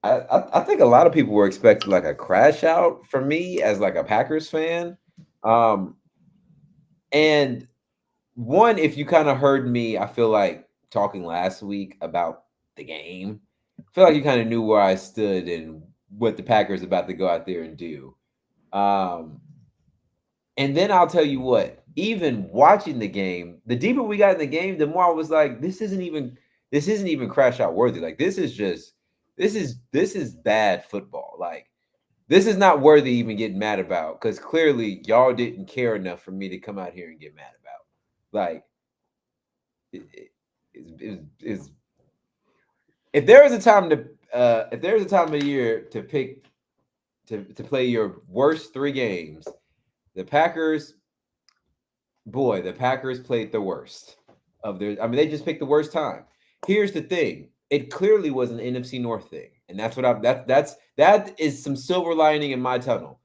I think a lot of people were expecting like a crash out for me as like a Packers fan. Um, and one, if you kind of heard me, I feel like talking last week about the game, I feel like you kind of knew where I stood and what the Packers about to go out there and do. Um, and then I'll tell you what, even watching the game, the deeper we got in the game, the more I was like, this isn't even crash out worthy. Like this is bad football. Like this is not worthy even getting mad about because clearly y'all didn't care enough for me to come out here and get mad about. Like it, it, it's if there was a time to if there was a time of year to pick to play your worst three games, the Packers, boy, the Packers played the worst of their. I mean, they just picked the worst time. Here's the thing: it clearly was an NFC North thing, and that's what I that is some silver lining in my tunnel.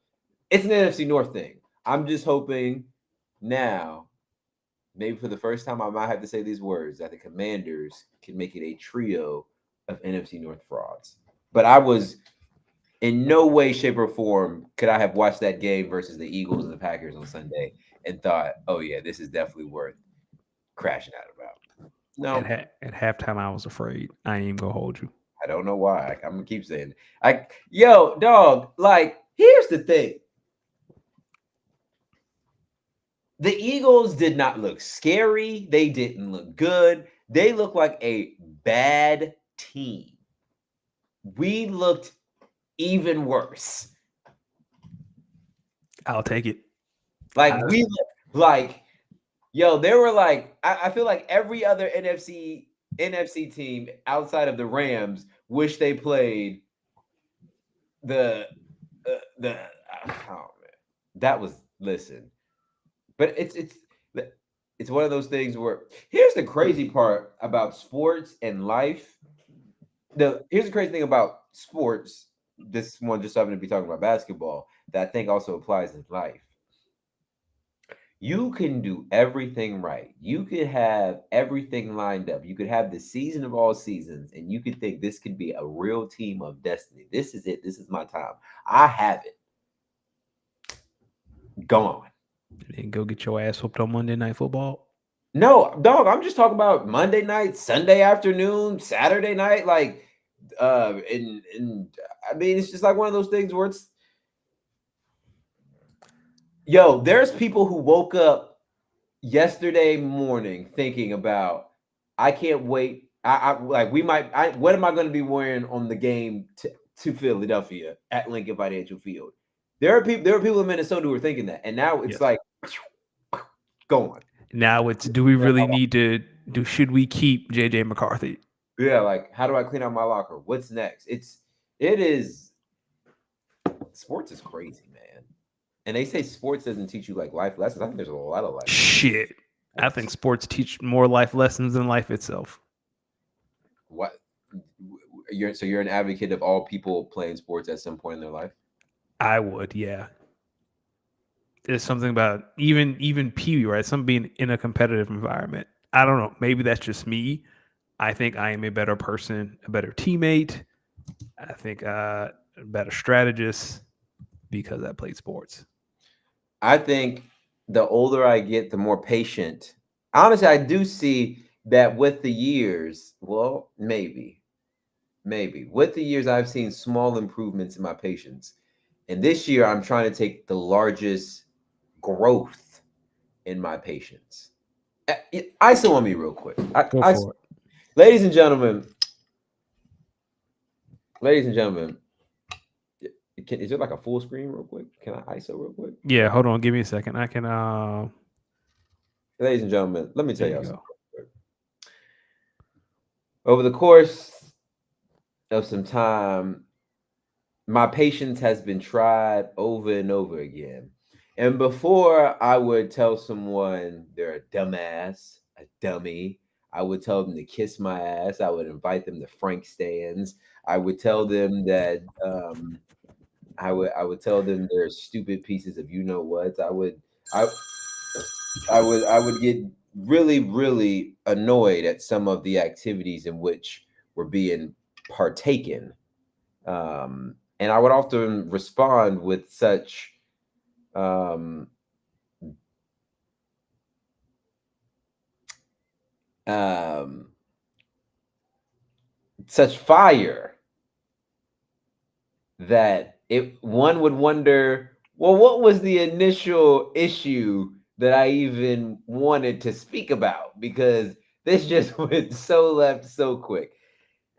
It's an NFC North thing. I'm just hoping now, maybe for the first time, I might have to say these words that the Commanders can make it a trio of NFC North frauds. But I was in no way, shape, or form could I have watched that game versus the Eagles and the Packers on Sunday and thought, oh yeah, this is definitely worth crashing out about. No, At halftime, I was afraid. I ain't even gonna hold you. I don't know why. I'm gonna keep saying, yo, dog. Like, here's the thing: the Eagles did not look scary. They didn't look good. They looked like a bad team. We looked even worse. I'll take it. Like I, like yo, there were like I feel like every other NFC team outside of the Rams wish they played the the oh man, that was listen. But it's one of those things where here's the crazy part about sports and life. Here's the crazy thing about sports. This one just happened to be talking about basketball that I think also applies in life. You can do everything right. You could have everything lined up. You could have the season of all seasons, and you could think this could be a real team of destiny. This is it. This is my time. I have it. Gone. then go get your ass whooped on Monday Night Football. No, dog, I'm just talking about Monday night, Sunday afternoon, Saturday night. Like, and I mean, it's just like one of those things where it's, yo, there's people who woke up yesterday morning thinking about I can't wait. I like we might what am I going to be wearing on the game to Philadelphia at Lincoln Financial Field? There are people in Minnesota who are thinking that. And now it's Yes. like going. Now it's do we really need to do? Should we keep JJ McCarthy? Yeah, like how do I clean out my locker? What's next? It is sports is crazy, man. And they say sports doesn't teach you like life lessons. I think there's a lot of life lessons. Shit. I think sports teach more life lessons than life itself. What you're an advocate of all people playing sports at some point in their life? I would, yeah. There's something about even Pee Wee, right? Some being in a competitive environment. I don't know. Maybe that's just me. I think I am a better person, a better teammate. I think a better strategist because I played sports. I think the older I get, the more patient. Honestly, I do see that with the years. Well, maybe with the years, I've seen small improvements in my patience. And this year, I'm trying to take the largest growth in my patience. ISO on me real quick. Go for it. Ladies and gentlemen, ladies and gentlemen, is there like a full screen real quick? Can I ISO real quick? Yeah, hold on. Give me a second. I can. Ladies and gentlemen, let me There tell you y'all something go. real quick. Over the course of some time, my patience has been tried over and over again. And before I would tell someone they're a dumbass, a dummy, I would tell them to kiss my ass. I would invite them to Frank stands. I would tell them that I would tell them they're stupid pieces of you know what. I I would get really really annoyed at some of the activities in which were being partaken And I would often respond with um, um, such fire that one would wonder, well, what was the initial issue that I even wanted to speak about? Because this just went so left so quick.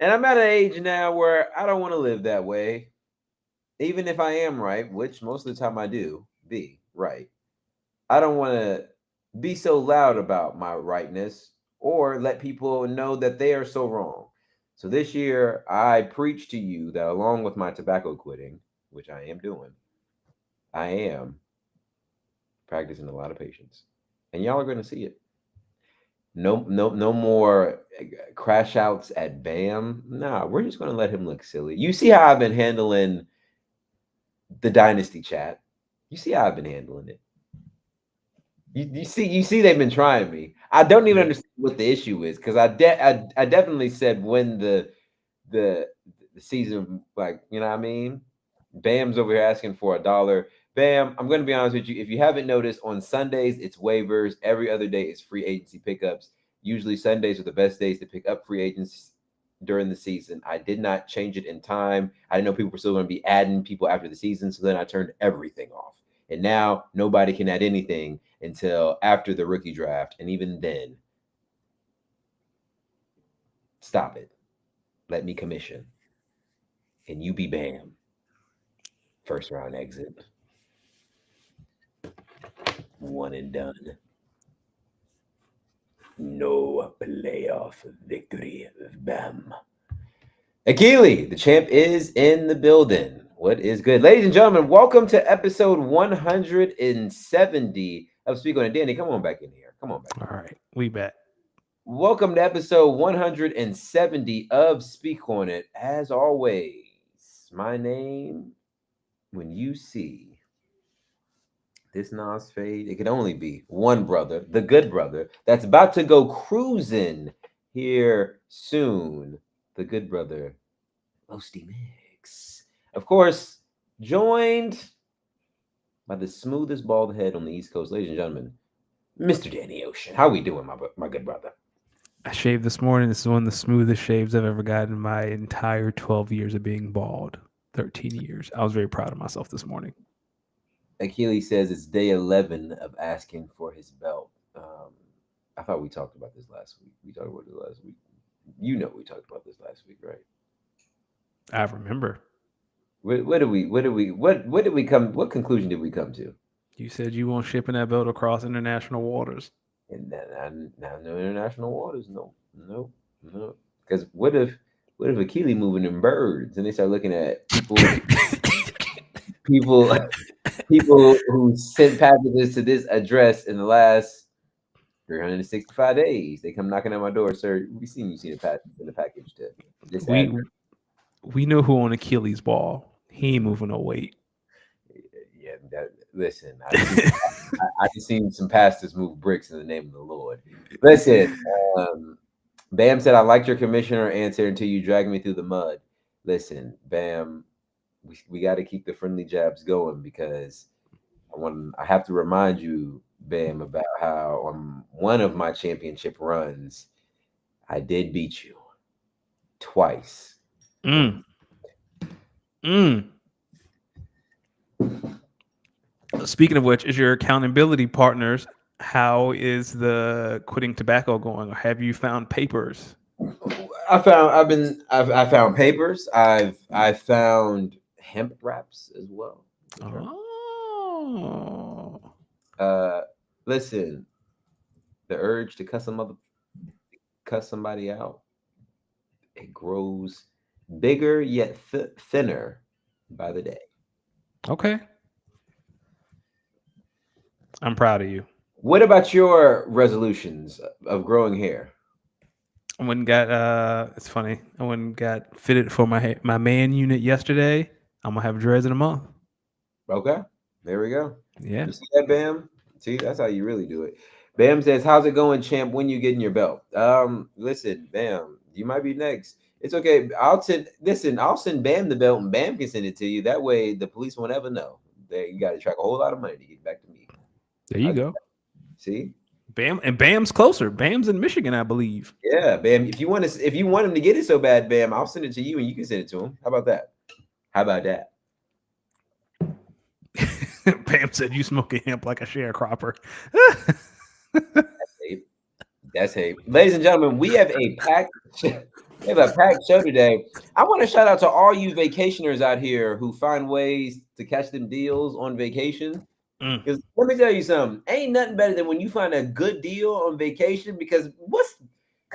And I'm at an age now where I don't want to live that way. Even if I am right, which most of the time I do be right, I don't want to be so loud about my rightness or let people know that they are so wrong. So this year, I preach to you that along with my tobacco quitting, which I am doing, I am practicing a lot of patience. And y'all are going to see it. No more crash outs at Bam. Nah, we're just going to let him look silly. You see how I've been handling the Dynasty chat. You see how I've been handling it. You see they've been trying me. I don't even Yeah. understand what the issue is because I definitely said when the the season, like, you know what I mean. Bam's over here asking for $1. Bam, I'm going to be honest with you. If you haven't noticed, on Sundays it's waivers. Every other day is free agency pickups. Usually Sundays are the best days to pick up free agents during the season. I did not change it in time. I didn't know people were still going to be adding people after the season, so then I turned everything off. And now nobody can add anything until after the rookie draft. And even then, stop it. Let me commission. And you be Bam. First round exit. One and done. No playoff victory. Bam. Akili, the champ is in the building. What is good? Ladies and gentlemen, welcome to episode 170 of Speak on It. Danny, come on back in here. Come on back in All here. right, we bet. Welcome to episode 170 of Speak on It. As always, my name, when you see this Nas fade, it can only be one brother, the good brother, that's about to go cruising here soon. The good brother, Roasty Mix. Of course, joined by the smoothest bald head on the East Coast, ladies and gentlemen, Mr. Danny Ocean. How we doing, my good brother? I shaved this morning. This is one of the smoothest shaves I've ever gotten in my entire 12 years of being bald. 13 years. I was very proud of myself this morning. Achilles says it's day 11 of asking for his belt. I thought we talked about this last week. We talked about this last week. You know we talked about this last week, right? I remember. What did we come? What conclusion did we come to? You said you won't shipping that belt across international waters. And now no international waters, no. Because what if Achilles moving in birds and they start looking at people people who sent packages to this address in the last 365 days. They come knocking at my door, sir. We seen you seen a package to this we address. we know who on Achilles' ball. He ain't moving no weight. Yeah, listen, I just seen some pastors move bricks in the name of the Lord. Listen, Bam said, I liked your commissioner answer until you dragged me through the mud. Listen, Bam, we got to keep the friendly jabs going because I have to remind you, Bam, about how on one of my championship runs, I did beat you twice. Mm. Mm. Speaking of which, is your accountability partners? How is the quitting tobacco going? Have you found papers? I found papers. I found hemp wraps as well. Oh, Uh, listen, the urge to cuss somebody out, it grows bigger yet thinner by the day. okay. I'm proud of you. What about your resolutions of growing hair? I went and got it's funny. I went and got fitted for my man unit yesterday. I'm gonna have dreads in a month. Okay, there we go. Yeah. You see that, Bam? See, that's how you really do it. Bam says, "How's it going, champ? When you getting your belt?" Listen, Bam, you might be next. It's okay. I'll send Bam the belt, and Bam can send it to you. That way, the police won't ever know. You got to track a whole lot of money to get back to me. There you go. See, Bam's closer. Bam's in Michigan, I believe. yeah, Bam. If you want him to get it so bad, Bam, I'll send it to you, and you can send it to him. How about that? Bam said, "You smoking hemp like a sharecropper." That's hate. Ladies and gentlemen, we have a packed show today. I want to shout out to all you vacationers out here who find ways to catch them deals on vacation. Because let me tell you something, ain't nothing better than when you find a good deal on vacation. Because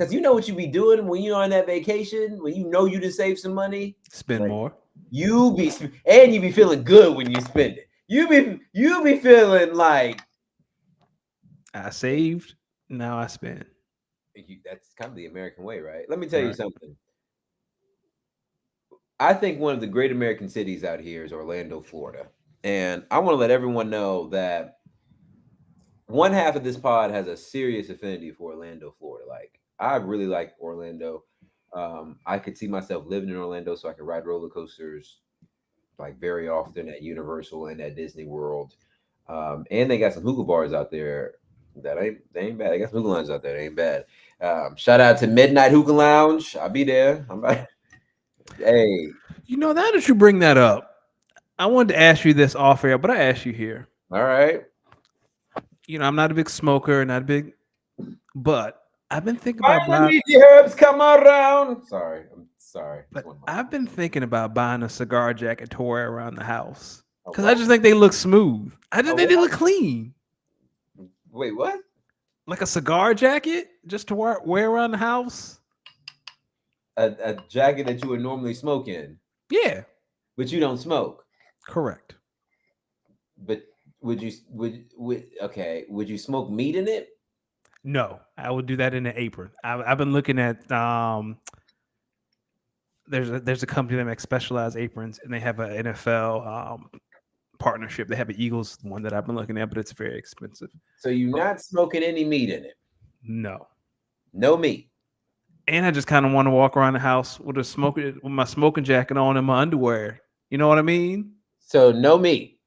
you know what you be doing when you're on that vacation, when you know you just save some money, spend more. You be feeling good when you spend it. You be feeling like I saved, now I spend. That's kind of the American way, right? Let me tell you something. I think one of the great American cities out here is Orlando, Florida. And I want to let everyone know that one half of this pod has a serious affinity for Orlando, Florida. Like, I really like Orlando. I could see myself living in Orlando so I could ride roller coasters like very often at Universal and at Disney World. And they got some hookah bars out there they ain't bad. They got some hookah lounges out there. They ain't bad. Shout out to Midnight Hookah Lounge. I'll be there. Hey. You know, now that you bring that up, I wanted to ask you this off air, but I asked you here. All right. You know, I'm not a big smoker, but I've been thinking about buying herbs come around. I'm sorry. But I've been thinking about buying a cigar jacket to wear around the house because I just think they look smooth. I just think they look clean. Wait, what? Like a cigar jacket just to wear around the house? A jacket that you would normally smoke in? Yeah. But you don't smoke? Correct. But would you smoke meat in it? No, I would do that in an apron. I've been looking at there's a company that makes specialized aprons, and they have an NFL partnership. They have an Eagles one that I've been looking at, but it's very expensive. So you're not smoking any meat in it? No meat. And I just kind of want to walk around the house with my smoking jacket on and my underwear. You know what I mean? So no meat.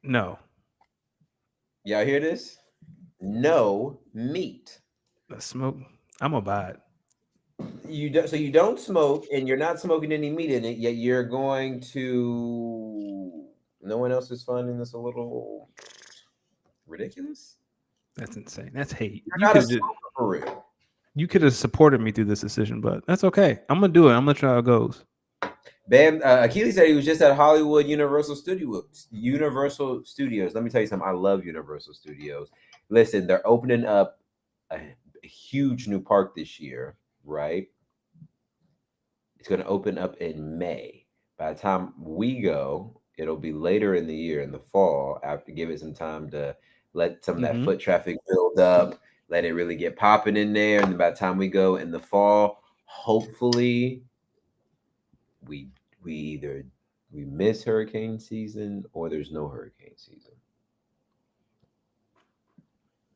No. Y'all hear this? No meat. Smoke. I'm gonna buy it. So you don't smoke, and you're not smoking any meat in it, yet you're going to. No one else is finding this a little ridiculous? That's insane. That's hate. You're not a smoker for real. You could have supported me through this decision, but that's okay. I'm gonna do it. I'm gonna let you know how it goes. Bam. Achilles said he was just at Hollywood Universal Studios. Let me tell you something. I love Universal Studios. Listen, they're opening up a huge new park this year, right? It's going to open up in May. By the time we go, it'll be later in the year, in the fall. I have to give it some time to let some of that foot traffic build up, let it really get popping in there. And by the time we go in the fall, hopefully we either miss hurricane season or there's no hurricane season.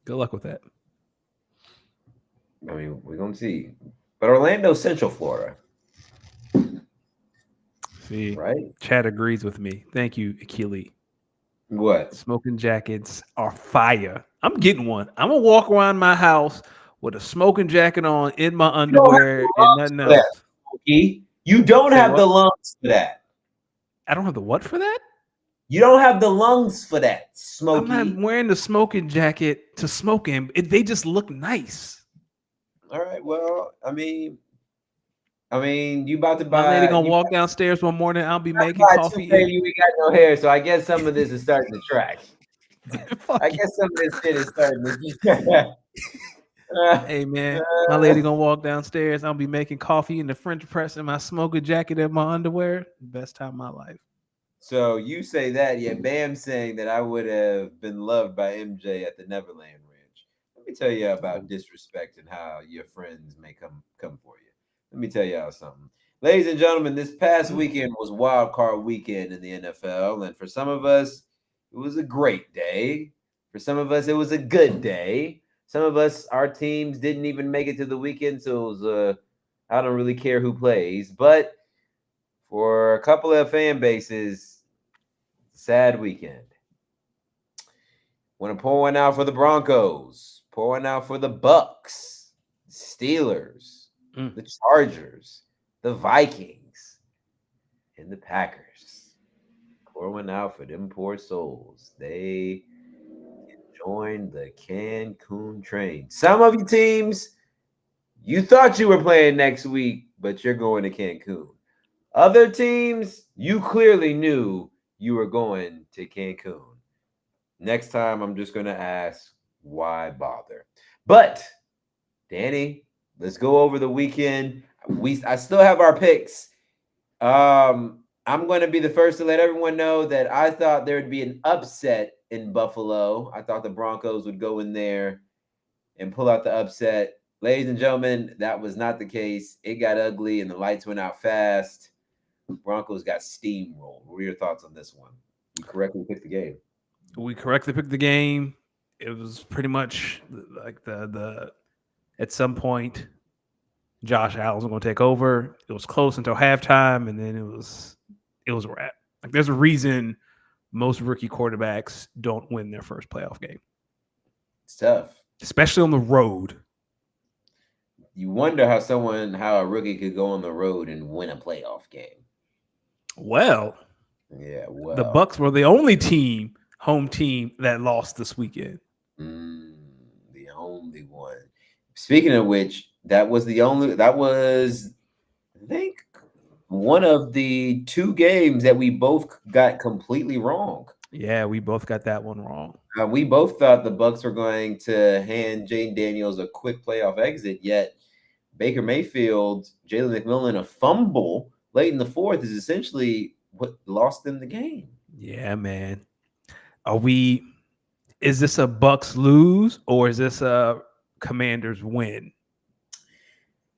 Good luck with that. I mean, we're going to see. But Orlando, Central Florida. See, right? Chad agrees with me. Thank you, Achilles. What? Smoking jackets are fire. I'm getting one. I'm going to walk around my house with a smoking jacket on in my underwear and nothing else. You don't have the lungs for that. I don't have the what for that? You don't have the lungs for that, Smokey. I'm not wearing the smoking jacket to smoke in. They just look nice. All right. Well, I mean, you about to buy. My lady gonna walk downstairs one morning. I'll be making coffee. You ain't got no hair, so I guess some of this is starting to track. I guess some of this shit is starting to. Hey man, my lady gonna walk downstairs. I'll be making coffee in the French press in my smoking jacket and my underwear. Best time of my life. So you say that, yeah? Bam saying that I would have been loved by MJ at the Neverland Ranch. Let me tell you about disrespect and how your friends may come for you. Let me tell y'all something. Ladies and gentlemen, this past weekend was wild card weekend in the NFL. And for some of us, it was a great day. For some of us, it was a good day. Some of us, our teams didn't even make it to the weekend. So it was I don't really care who plays, but for a couple of fan bases, sad weekend. Want to pour one out for the Broncos, pour one out for the Bucks, Steelers, the Chargers, the Vikings, and the Packers. Pour one out for them poor souls. They joined the Cancun train. Some of you teams, you thought you were playing next week, but you're going to Cancun. Other teams, you clearly knew you were going to Cancun. Next time, I'm just going to ask, why bother? But, Danny, let's go over the weekend. I still have our picks. I'm going to be the first to let everyone know that I thought there would be an upset in Buffalo. I thought the Broncos would go in there and pull out the upset. Ladies and gentlemen, that was not the case. It got ugly and the lights went out fast. Broncos got steamrolled. What are your thoughts on this one? You correctly picked the game. We correctly picked the game. It was pretty much like the at some point Josh Allen was going to take over. It was close until halftime, and then it was a wrap. Like there's a reason most rookie quarterbacks don't win their first playoff game. It's tough, especially on the road. You wonder how a rookie could go on the road and win a playoff game. Well, the Bucks were the only home team that lost this weekend. The only one. Speaking of which, that was, I think, one of the two games that we both got completely wrong. Yeah, we both got that one wrong. We both thought the Bucks were going to hand Jane Daniels a quick playoff exit, yet Baker Mayfield, Jalen McMillan, a fumble late in the fourth is essentially what lost them the game. Yeah, man. Is this a Bucks lose or is this a Commanders win?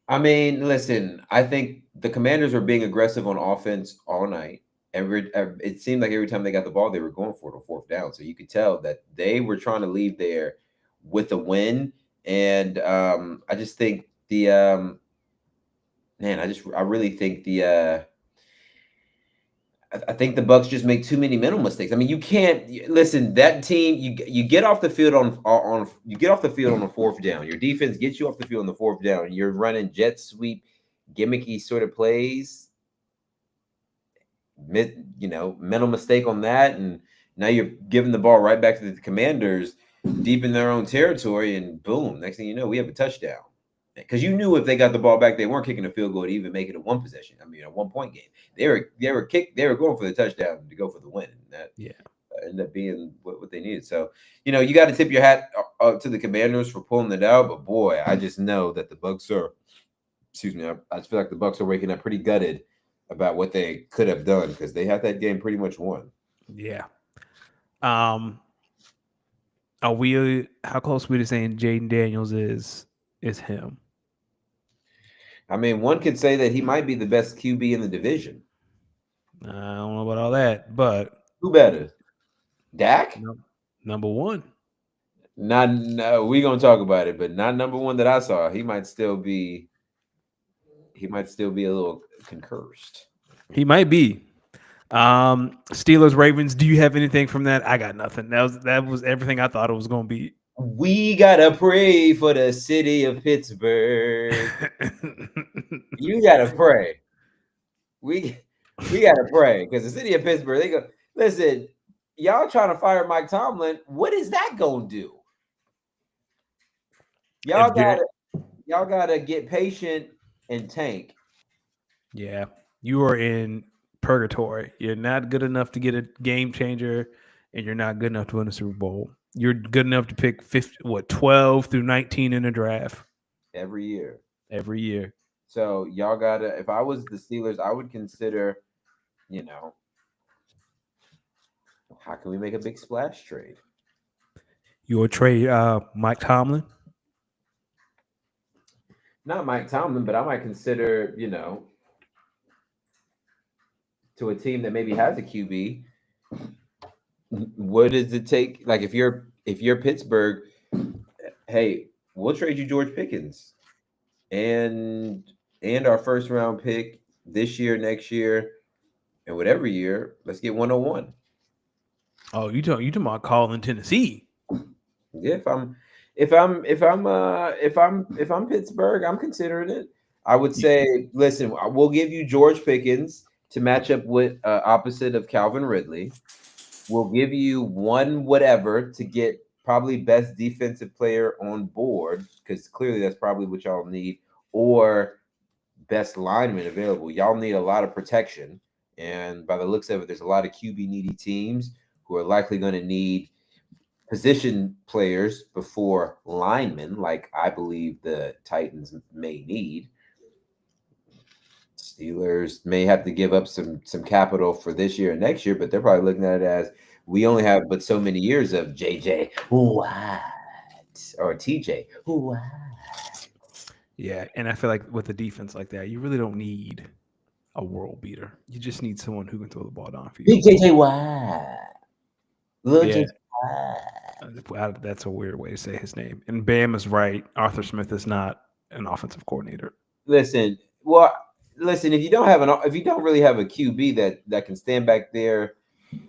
I mean, listen, I think the Commanders were being aggressive on offense all night. It seemed like every time they got the ball, they were going for it on fourth down. So you could tell that they were trying to leave there with a win. And I just think I really think I think the Bucks just make too many mental mistakes. I mean, you can't listen. That team, you get off the field on a fourth down. Your defense gets you off the field on the fourth down. You're running jet sweep, gimmicky sort of plays. Mental mistake on that, and now you're giving the ball right back to the Commanders deep in their own territory, and boom, next thing you know, we have a touchdown. Because you knew if they got the ball back, they weren't kicking a field goal to even make it a 1-point game. They were going for the touchdown to go for the win. And that ended up being what they needed. So, you got to tip your hat to the Commanders for pulling it out. But boy, I just know that the Bucks are. Excuse me, I just feel like the Bucks are waking up pretty gutted about what they could have done because they had that game pretty much won. Yeah. How close are we to saying Jaden Daniels is him? I mean, one could say that he might be the best QB in the division. I don't know about all that, but who better? Dak? Number one. No, we're gonna talk about it, but not number one that I saw. He might still be a little concursed. He might be. Steelers Ravens. Do you have anything from that? I got nothing. That was everything I thought it was gonna be. We gotta pray for the city of Pittsburgh. You gotta pray. We gotta pray because the city of Pittsburgh, they go, listen, y'all trying to fire Mike Tomlin. What is that gonna do? Y'all gotta get patient and tank. Yeah, you are in purgatory. You're not good enough to get a game changer, and you're not good enough to win a Super Bowl. You're good enough to pick 12 through 19 in a draft every year. So y'all gotta. If I was the Steelers, I would consider, how can we make a big splash trade? You would trade Mike Tomlin? Not Mike Tomlin, but I might consider, to a team that maybe has a QB. What does it take? Like if you're Pittsburgh, hey, we'll trade you George Pickens and and our first round pick this year, next year, and whatever year, let's get 101. Oh, you talking about calling Tennessee? Yeah, if I'm Pittsburgh, I'm considering it. I would say, listen, we'll give you George Pickens to match up with opposite of Calvin Ridley. We'll give you one whatever to get probably best defensive player on board because clearly that's probably what y'all need, or best lineman available. Y'all need a lot of protection, and by the looks of it, there's a lot of QB needy teams who are likely going to need position players before linemen, like I believe the Titans may need. Steelers may have to give up some capital for this year and next year, but they're probably looking at it as we only have but so many years of JJ Watt or TJ Watt. Yeah, and I feel like with a defense like that, you really don't need a world beater. You just need someone who can throw the ball downfield. Big JJ Watt. Little Yeah. JJ Watt. That's a weird way to say his name. And Bam is right. Arthur Smith is not an offensive coordinator. Listen, if you don't really have a QB that can stand back there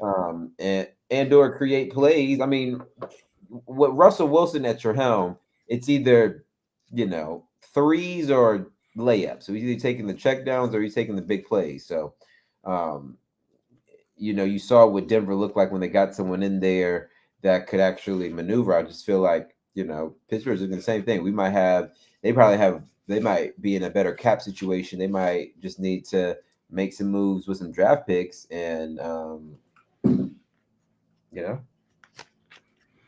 and or create plays, I mean, with Russell Wilson at your helm, it's either threes or layups. So he's either taking the checkdowns or he's taking the big plays. So, you saw what Denver looked like when they got someone in there that could actually maneuver. I just feel like Pittsburgh's doing the same thing. They might be in a better cap situation. They might just need to make some moves with some draft picks and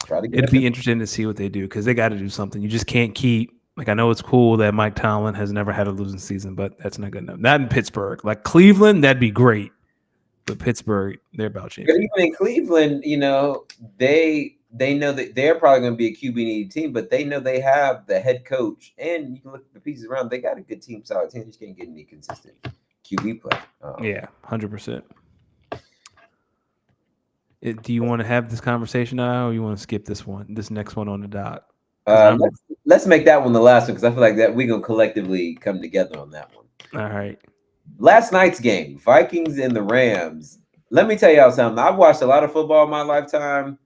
try to get. It'd be interesting to see what they do because they got to do something. You just can't keep. Like, I know it's cool that Mike Tomlin has never had a losing season, but that's not good enough. Not in Pittsburgh. Like Cleveland, that'd be great. But Pittsburgh, they're about But champions. even in Cleveland, they know that they're probably going to be a QB needy team, but they know they have the head coach, and you can look at the pieces around. They got a good team, solid team. Just can't get any consistent QB play. Yeah, 100%. Do you want to have this conversation now, or you want to skip this next one on the dot? Let's make that one the last one because I feel like that we're going to collectively come together on that one. All right. Last night's game, Vikings and the Rams. Let me tell y'all something. I've watched a lot of football in my lifetime.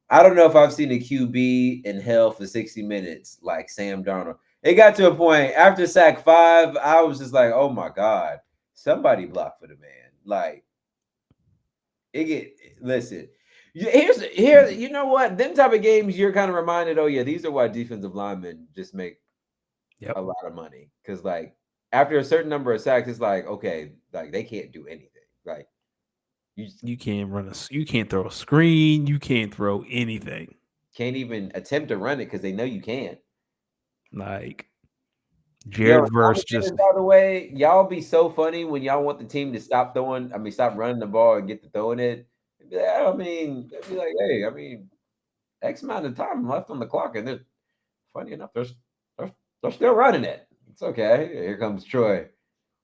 I don't know if I've seen a QB in hell for 60 minutes like Sam Darnold. It got to a point after sack 5, I was just like, oh my God, somebody block for the man. Like, listen. Here, you know what? Them type of games, you're kind of reminded, oh yeah, these are why defensive linemen just make a lot of money. Because like after a certain number of sacks, it's like, okay, like they can't do anything. Like you can't you can't throw a screen, you can't throw anything. Can't even attempt to run it because they know you can't. Like Jared Verse just by the way, y'all be so funny when y'all want the team to stop running the ball and get to throwing it. Be like, be like, hey, X amount of time left on the clock, and they're funny enough, they're still running it. It's okay. Here comes Troy.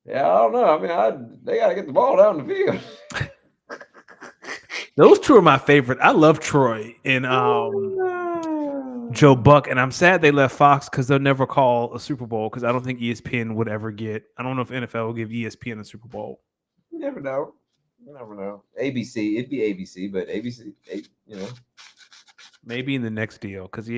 Yeah, I don't know. They got to get the ball down the field. Those two are my favorite. I love Troy and Joe Buck, and I'm sad they left Fox because they'll never call a Super Bowl because I don't think ESPN would ever get. I don't know if NFL will give ESPN a Super Bowl. You never know. ABC, it'd be ABC, but ABC, maybe in the next deal because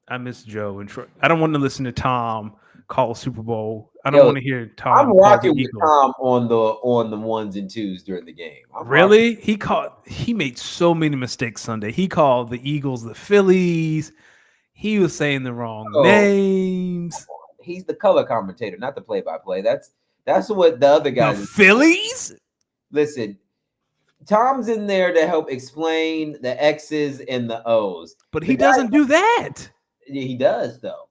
I miss Joe and Troy. I don't want to listen to Tom call a Super Bowl. I don't want to hear Tom. I'm rocking with Tom on the ones and twos during the game. Really? He made so many mistakes Sunday. He called the Eagles the Phillies. He was saying the wrong names. He's the color commentator, not the play-by-play. That's what the other guys. The Phillies? Listen, Tom's in there to help explain the X's and the O's. But he doesn't do that. He does, though.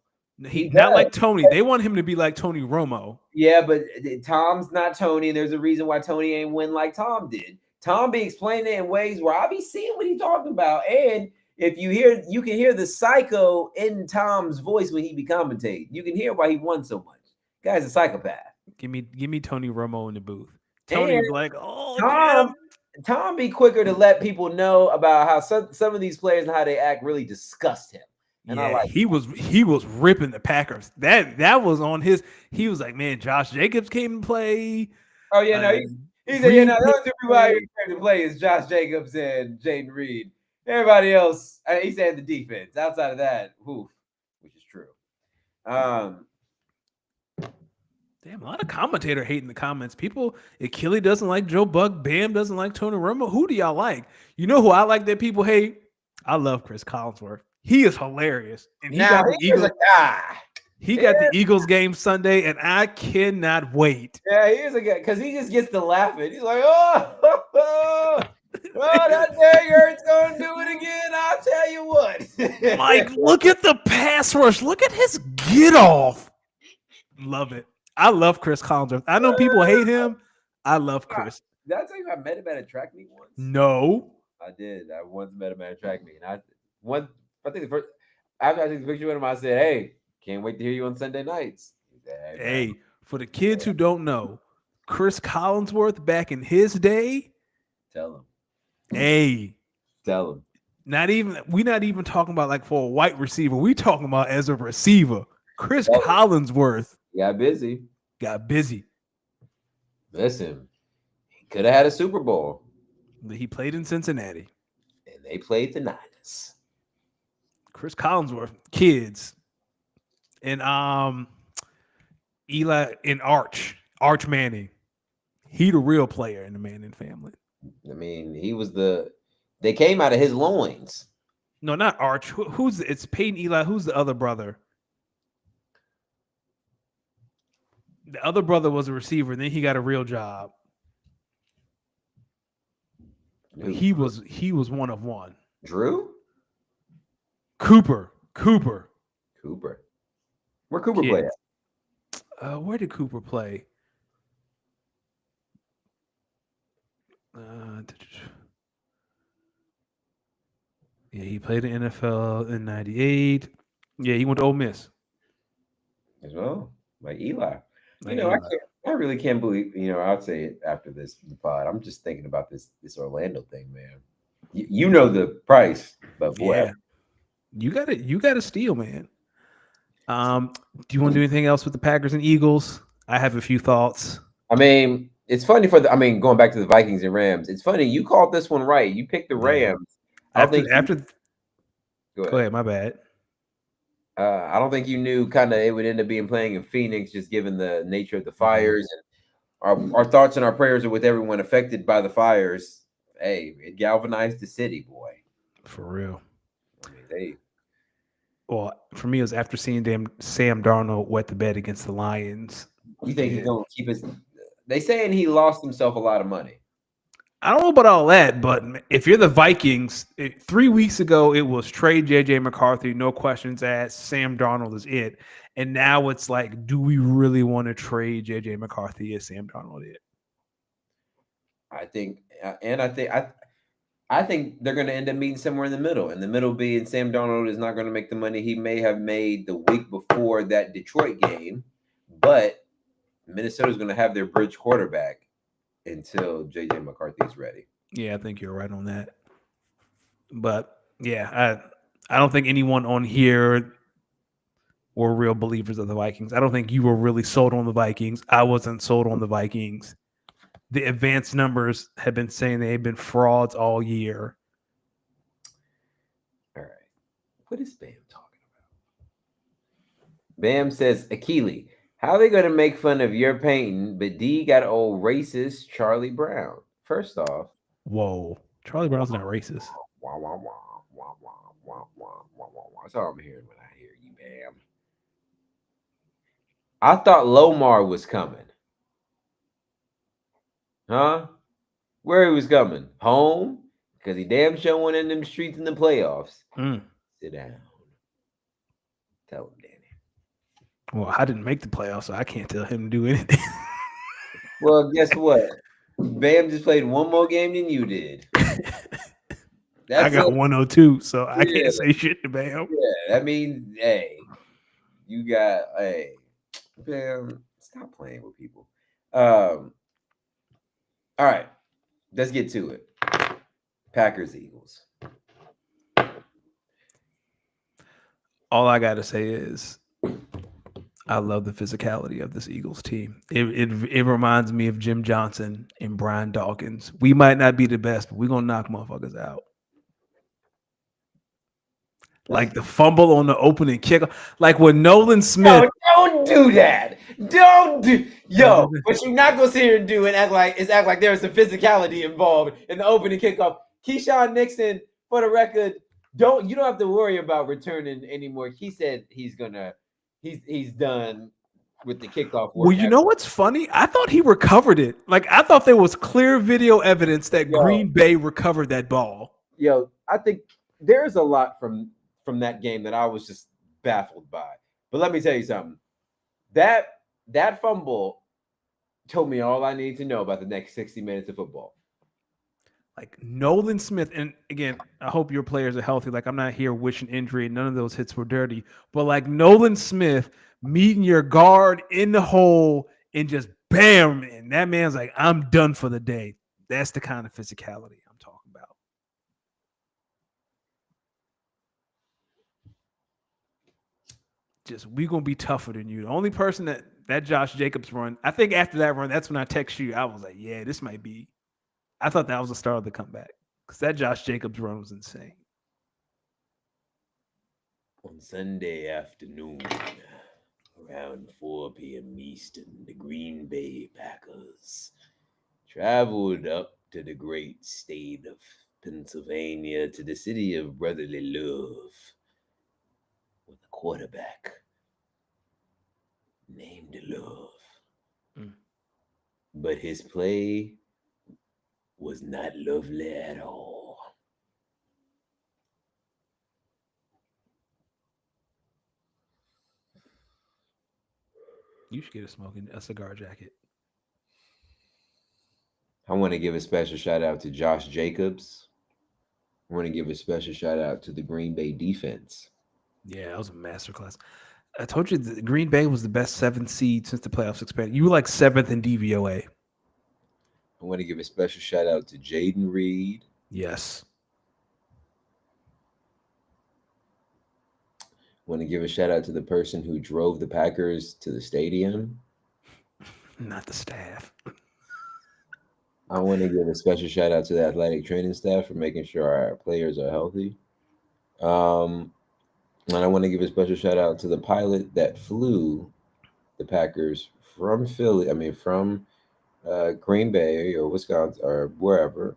He not like Tony. They want him to be like Tony Romo. Yeah, but Tom's not Tony, and there's a reason why Tony ain't win like Tom did. Tom be explaining it in ways where I be seeing what he's talking about. And if you can hear the psycho in Tom's voice when he be commentating. You can hear why he won so much. Guy's a psychopath. Give me Tony Romo in the booth. Tony's like, Tom be quicker to let people know about how some of these players and how they act really disgust him. And I like he was ripping the Packers. That was on his. He was like, man, Josh Jacobs came to play. Oh yeah, no, he said, yeah, no, the only two people out here came to play is Josh Jacobs and Jaden Reed. Everybody else, he said the defense. Outside of that, which is true. Damn, a lot of commentator hate in the comments. People, Achille doesn't like Joe Buck. Bam doesn't like Tony Romo. Who do y'all like? You know who I like that people hate? I love Chris Collinsworth. He is hilarious. And he got the Eagles. He got the Eagles game Sunday, and I cannot wait. Yeah, he is a guy because he just gets to laughing. He's like, oh, that dang Ertz gonna do it again. I'll tell you what. Like, look at the pass rush. Look at his get off. Love it. I love Chris Collinsworth. I know people hate him. I love Chris. Did I tell you I met him at a track meet once? No. I did. I once met him at a track meet. And I think the first after I took the picture with him, I said, hey, can't wait to hear you on Sunday nights. Said, hey, for the kids who don't know, Chris Collinsworth back in his day. Tell him. Hey. Tell him. We're not even talking about like for a white receiver. We talking about as a receiver. Chris Collinsworth got busy. Listen, he could have had a Super Bowl. He played in Cincinnati. And they played the Niners. Chris Collinsworth, kids. And Eli and Arch Manning. He the real player in the Manning family. I mean, they came out of his loins. No, not Arch. It's Peyton Eli. Who's the other brother? The other brother was a receiver, and then he got a real job. He was one of one. Drew? Cooper. Where Cooper play at? Where did Cooper play? Yeah, he played in NFL in '98. Yeah, he went to Ole Miss. As well, like Eli. I really can't believe, I'll say it after this pod. I'm just thinking about this Orlando thing, man. You know the price, but boy. Yeah. You got to steal, man. Do you want to do anything else with the Packers and Eagles? I have a few thoughts. I mean, it's funny going back to the Vikings and Rams. It's funny, you called this one right. You picked the Rams. Go ahead, my bad. I don't think you knew kind of it would end up being playing in Phoenix, just given the nature of the fires. And our thoughts and our prayers are with everyone affected by the fires. Hey, it galvanized the city, boy. For real. I mean, well, for me, it was after seeing Sam Darnold wet the bed against the Lions. You think he's going to keep his? They saying he lost himself a lot of money. I don't know about all that, but if you're the Vikings, 3 weeks ago, it was trade J.J. McCarthy, no questions asked, Sam Darnold is it. And now it's like, do we really want to trade J.J. McCarthy as Sam Darnold it? I think they're going to end up meeting somewhere in the middle. And the middle being Sam Darnold is not going to make the money he may have made the week before that Detroit game, but Minnesota's going to have their bridge quarterback until J.J. McCarthy is ready. Yeah, I think you're right on that. But yeah, I don't think anyone on here were real believers of the Vikings. I don't think you were really sold on the Vikings. I wasn't sold on the Vikings. The advanced numbers have been saying they've been frauds all year. All right. What is Bam talking about? Bam says, Achille, how are they going to make fun of your painting, but D got old racist Charlie Brown? First off. Whoa. Charlie Brown's not racist. Wah, wah, wah, wah, wah, wah, wah, wah, wah. That's all I'm hearing when I hear you, Bam. I thought Lomar was coming. Huh? Where he was coming? Home? Because he damn sure went in them streets in the playoffs. Sit down. Tell him, Danny. Well, I didn't make the playoffs, so I can't tell him to do anything. Well, guess what? Bam just played one more game than you did. I got 102, so I can't say shit to Bam. Yeah, I mean, hey, Bam, stop playing with people. All right, let's get to it. Packers, Eagles. All I gotta say is I love the physicality of this Eagles team. It reminds me of Jim Johnson and Brian Dawkins. We might not be the best, but we're gonna knock motherfuckers out. Like the fumble on the opening kick, like when Nolan Smith. No, don't do that. Don't do What you're not gonna sit here and do and act like there's some physicality involved in the opening kickoff. Keyshawn Nixon, for the record, you don't have to worry about returning anymore. He said he's done with the kickoff work. Well, you know what's funny? I thought he recovered it. Like I thought there was clear video evidence that Green Bay recovered that ball. I think there's a lot from that game that I was just baffled by. But let me tell you something. That fumble told me all I need to know about the next 60 minutes of football. Like Nolan Smith, and again, I hope your players are healthy. Like I'm not here wishing injury. None of those hits were dirty. But like Nolan Smith meeting your guard in the hole and just bam, and that man's like, I'm done for the day. That's the kind of physicality I'm talking about. Just we gonna be tougher than you. The only person that Josh Jacobs run, I think after that run, that's when I text you. I was like, yeah, this might be. I thought that was the start of the comeback because that Josh Jacobs run was insane. On Sunday afternoon, around 4 p.m. Eastern, the Green Bay Packers traveled up to the great state of Pennsylvania to the city of brotherly love with a quarterback named Love. But his play was not lovely at all. You should get a cigar jacket. I want to give a special shout out to Josh Jacobs. I want to give a special shout out to the Green Bay defense. Yeah, that was a masterclass. I told you the Green Bay was the best 7th seed since the playoffs expanded. You were like 7th in DVOA. I want to give a special shout out to Jaden Reed. Yes. I want to give a shout out to the person who drove the Packers to the stadium. Not the staff. I want to give a special shout out to the athletic training staff for making sure our players are healthy. And I want to give a special shout out to the pilot that flew the Packers from Green Bay or Wisconsin or wherever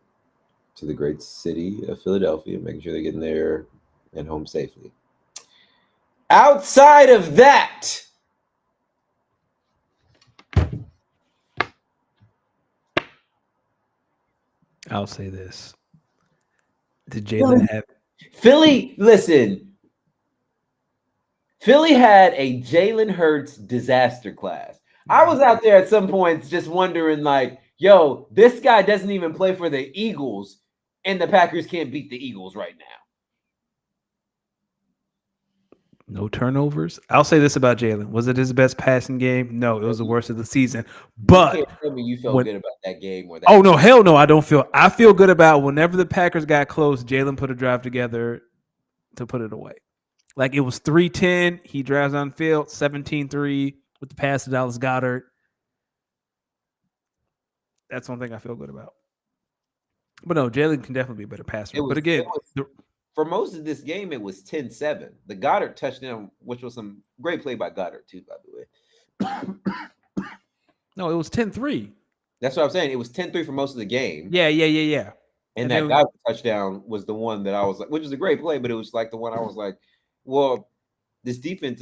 to the great city of Philadelphia, making sure they're getting there and home safely. Outside of that, I'll say this. Did Jalen have Philly? Listen, Philly had a Jalen Hurts disaster class. I was out there at some points just wondering, like, yo, this guy doesn't even play for the Eagles, and the Packers can't beat the Eagles right now. No turnovers. I'll say this about Jalen. Was it his best passing game? No, it was the worst of the season. But you can't tell me you felt good about that game. Or that oh, no, hell no, I don't feel. I feel good about whenever the Packers got close, Jalen put a drive together to put it away. Like it was 3-10. He drives on field, 17-3 with the pass to Dallas Goedert. That's one thing I feel good about. But no, Jalen can definitely be a better passer. But again, for most of this game, it was 10-7. The Goddard touchdown, which was some great play by Goddard, too, by the way. No, it was 10-3. That's what I'm saying. It was 10-3 for most of the game. Yeah. And that Goddard touchdown was the one that I was like, which is a great play, but it was like the one I was like, well, this defense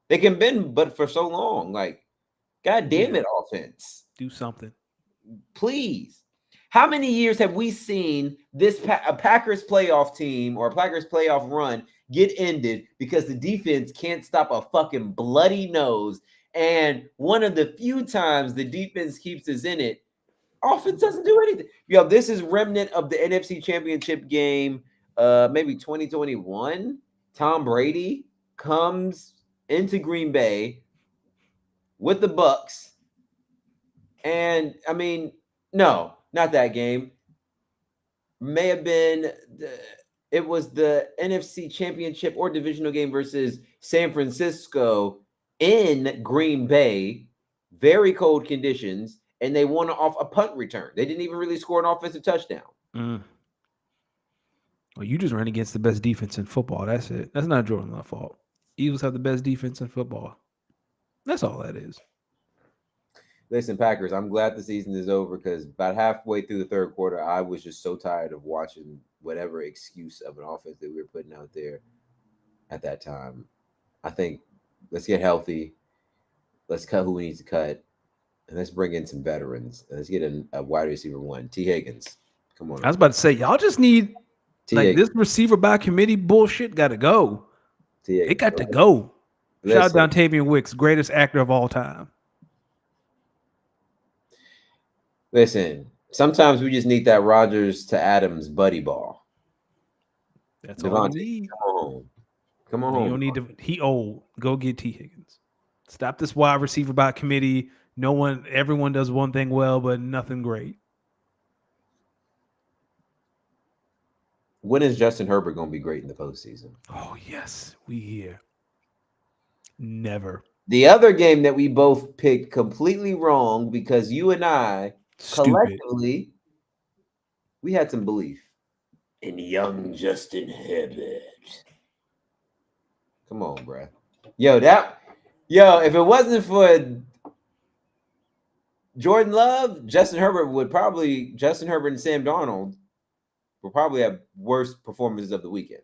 they can bend, but for so long. Like, God damn it, offense. Do something. Please. How many years have we seen this a Packers playoff team or a Packers playoff run get ended because the defense can't stop a fucking bloody nose? And one of the few times the defense keeps us in it, offense doesn't do anything. Yo, this is remnant of the NFC Championship game, maybe 2021. Tom Brady comes into Green Bay with the Bucks. And, I mean, no, not that game. May have been It was the NFC Championship or divisional game versus San Francisco in Green Bay. Very cold conditions, and they won off a punt return. They didn't even really score an offensive touchdown. Well, you just ran against the best defense in football. That's it. That's not Jordan Love's fault. Eagles have the best defense in football. That's all that is. Listen, Packers, I'm glad the season is over because about halfway through the third quarter, I was just so tired of watching whatever excuse of an offense that we were putting out there at that time. I think let's get healthy. Let's cut who we need to cut. And let's bring in some veterans. And let's get a wide receiver one. T. Higgins. Come on. I was about to say, y'all just need this receiver by committee bullshit got to go. It got to go. Shout out Dontavian Wicks, greatest actor of all time. Listen, sometimes we just need that Rodgers to Adams buddy ball. That's all we need. Come on home. You don't need to. He old. Go get T. Higgins. Stop this wide receiver by committee. Everyone does one thing well, but nothing great. When is Justin Herbert going to be great in the postseason? Oh, yes. We here. Never. The other game that we both picked completely wrong because you and I collectively, we had some belief in young Justin Herbert. Come on, bro. If it wasn't for Jordan Love, Justin Herbert and Sam Darnold will probably have worst performances of the weekend.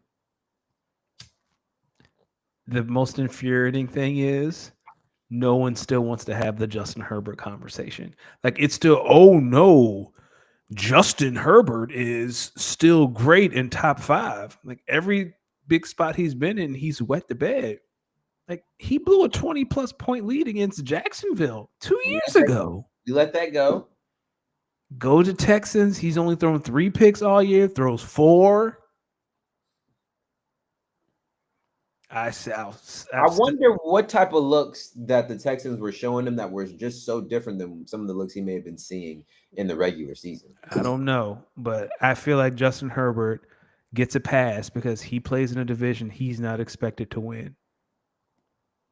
The most infuriating thing is no one still wants to have the Justin Herbert conversation. Like it's still, oh no, Justin Herbert is still great in top 5. Like every big spot he's been in, he's wet the bed. Like he blew a 20+ point lead against Jacksonville 2 years ago. You let that go. Go to Texans. He's only thrown 3 picks all year, throws 4. I wonder what type of looks that the Texans were showing him that were just so different than some of the looks he may have been seeing in the regular season. I don't know, but I feel like Justin Herbert gets a pass because he plays in a division he's not expected to win.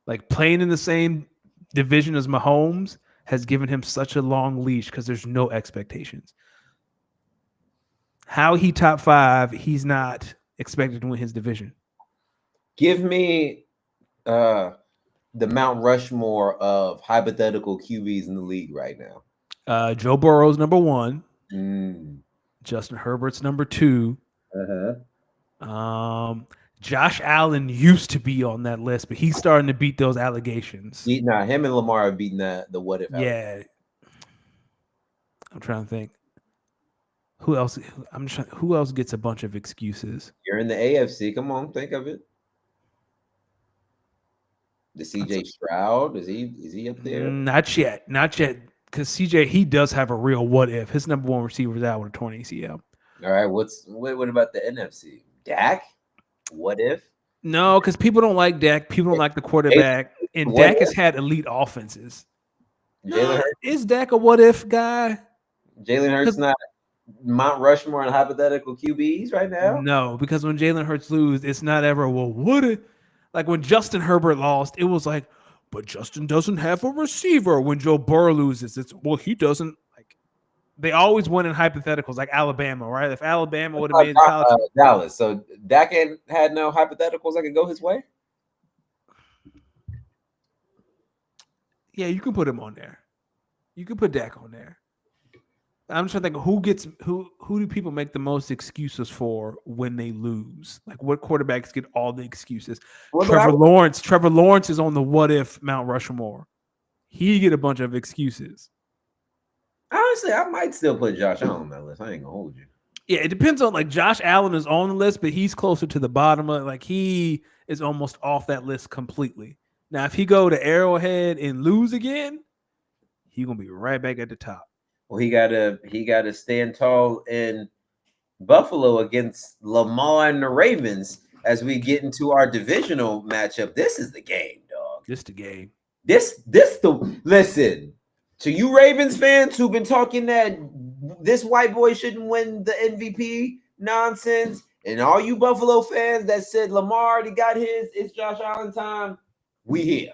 Like playing in the same division as Mahomes has given him such a long leash because there's no expectations. How he top 5, he's not expected to win his division. Give me the Mount Rushmore of hypothetical QBs in the league right now. Joe Burrow's number 1. Justin Herbert's number 2. Josh Allen used to be on that list, but he's starting to beat those allegations. Him and Lamar have beaten the what if. Yeah. I'm trying to think. Who else? Who else gets a bunch of excuses? You're in the AFC. Come on, think of it. The CJ Stroud, is he up there? Not yet. Because CJ, he does have a real what if. His number 1 receiver is out with a torn ACL. All right, what about the NFC? Dak? What if? No, because people don't like Dak. People don't like the quarterback. And Dak has had elite offenses. Is Dak a what if guy? Jalen Hurts not Mount Rushmore and hypothetical QBs right now? No, because when Jalen Hurts lose, it's not ever, well, what if? Like when Justin Herbert lost, it was like, but Justin doesn't have a receiver. When Joe Burrow loses, it's, well, he doesn't. Like they always win in hypotheticals, like Alabama, right? If Alabama would have made college, Dallas, so Dak had no hypotheticals that could go his way. Yeah, you can put him on there. You can put Dak on there. I'm trying to think who do people make the most excuses for when they lose? Like what quarterbacks get all the excuses? Well, Trevor Lawrence is on the what if Mount Rushmore. He get a bunch of excuses. Honestly, I might still put Josh Allen on that list. I ain't gonna hold you. Yeah, it depends on like Josh Allen is on the list, but he's closer to the bottom of like he is almost off that list completely. Now, if he go to Arrowhead and lose again, he's gonna be right back at the top. Well, he gotta stand tall in Buffalo against Lamar and the Ravens as we get into our divisional matchup. This is the game, dog. This the game. Listen to you Ravens fans who've been talking that this white boy shouldn't win the MVP nonsense. And all you Buffalo fans that said Lamar already got his, it's Josh Allen time, we here.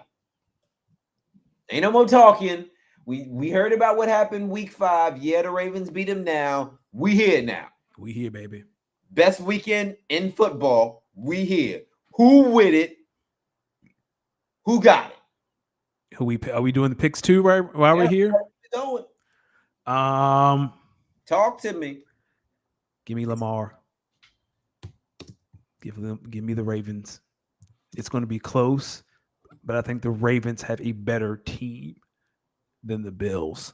Ain't no more talking. We heard about what happened week 5. Yeah, the Ravens beat them now. We here now. We here, baby. Best weekend in football. We here. Who with it? Who got it? Are we doing the picks too right while we're here? Going. Talk to me. Give me Lamar. Give me the Ravens. It's going to be close, but I think the Ravens have a better team than the Bills.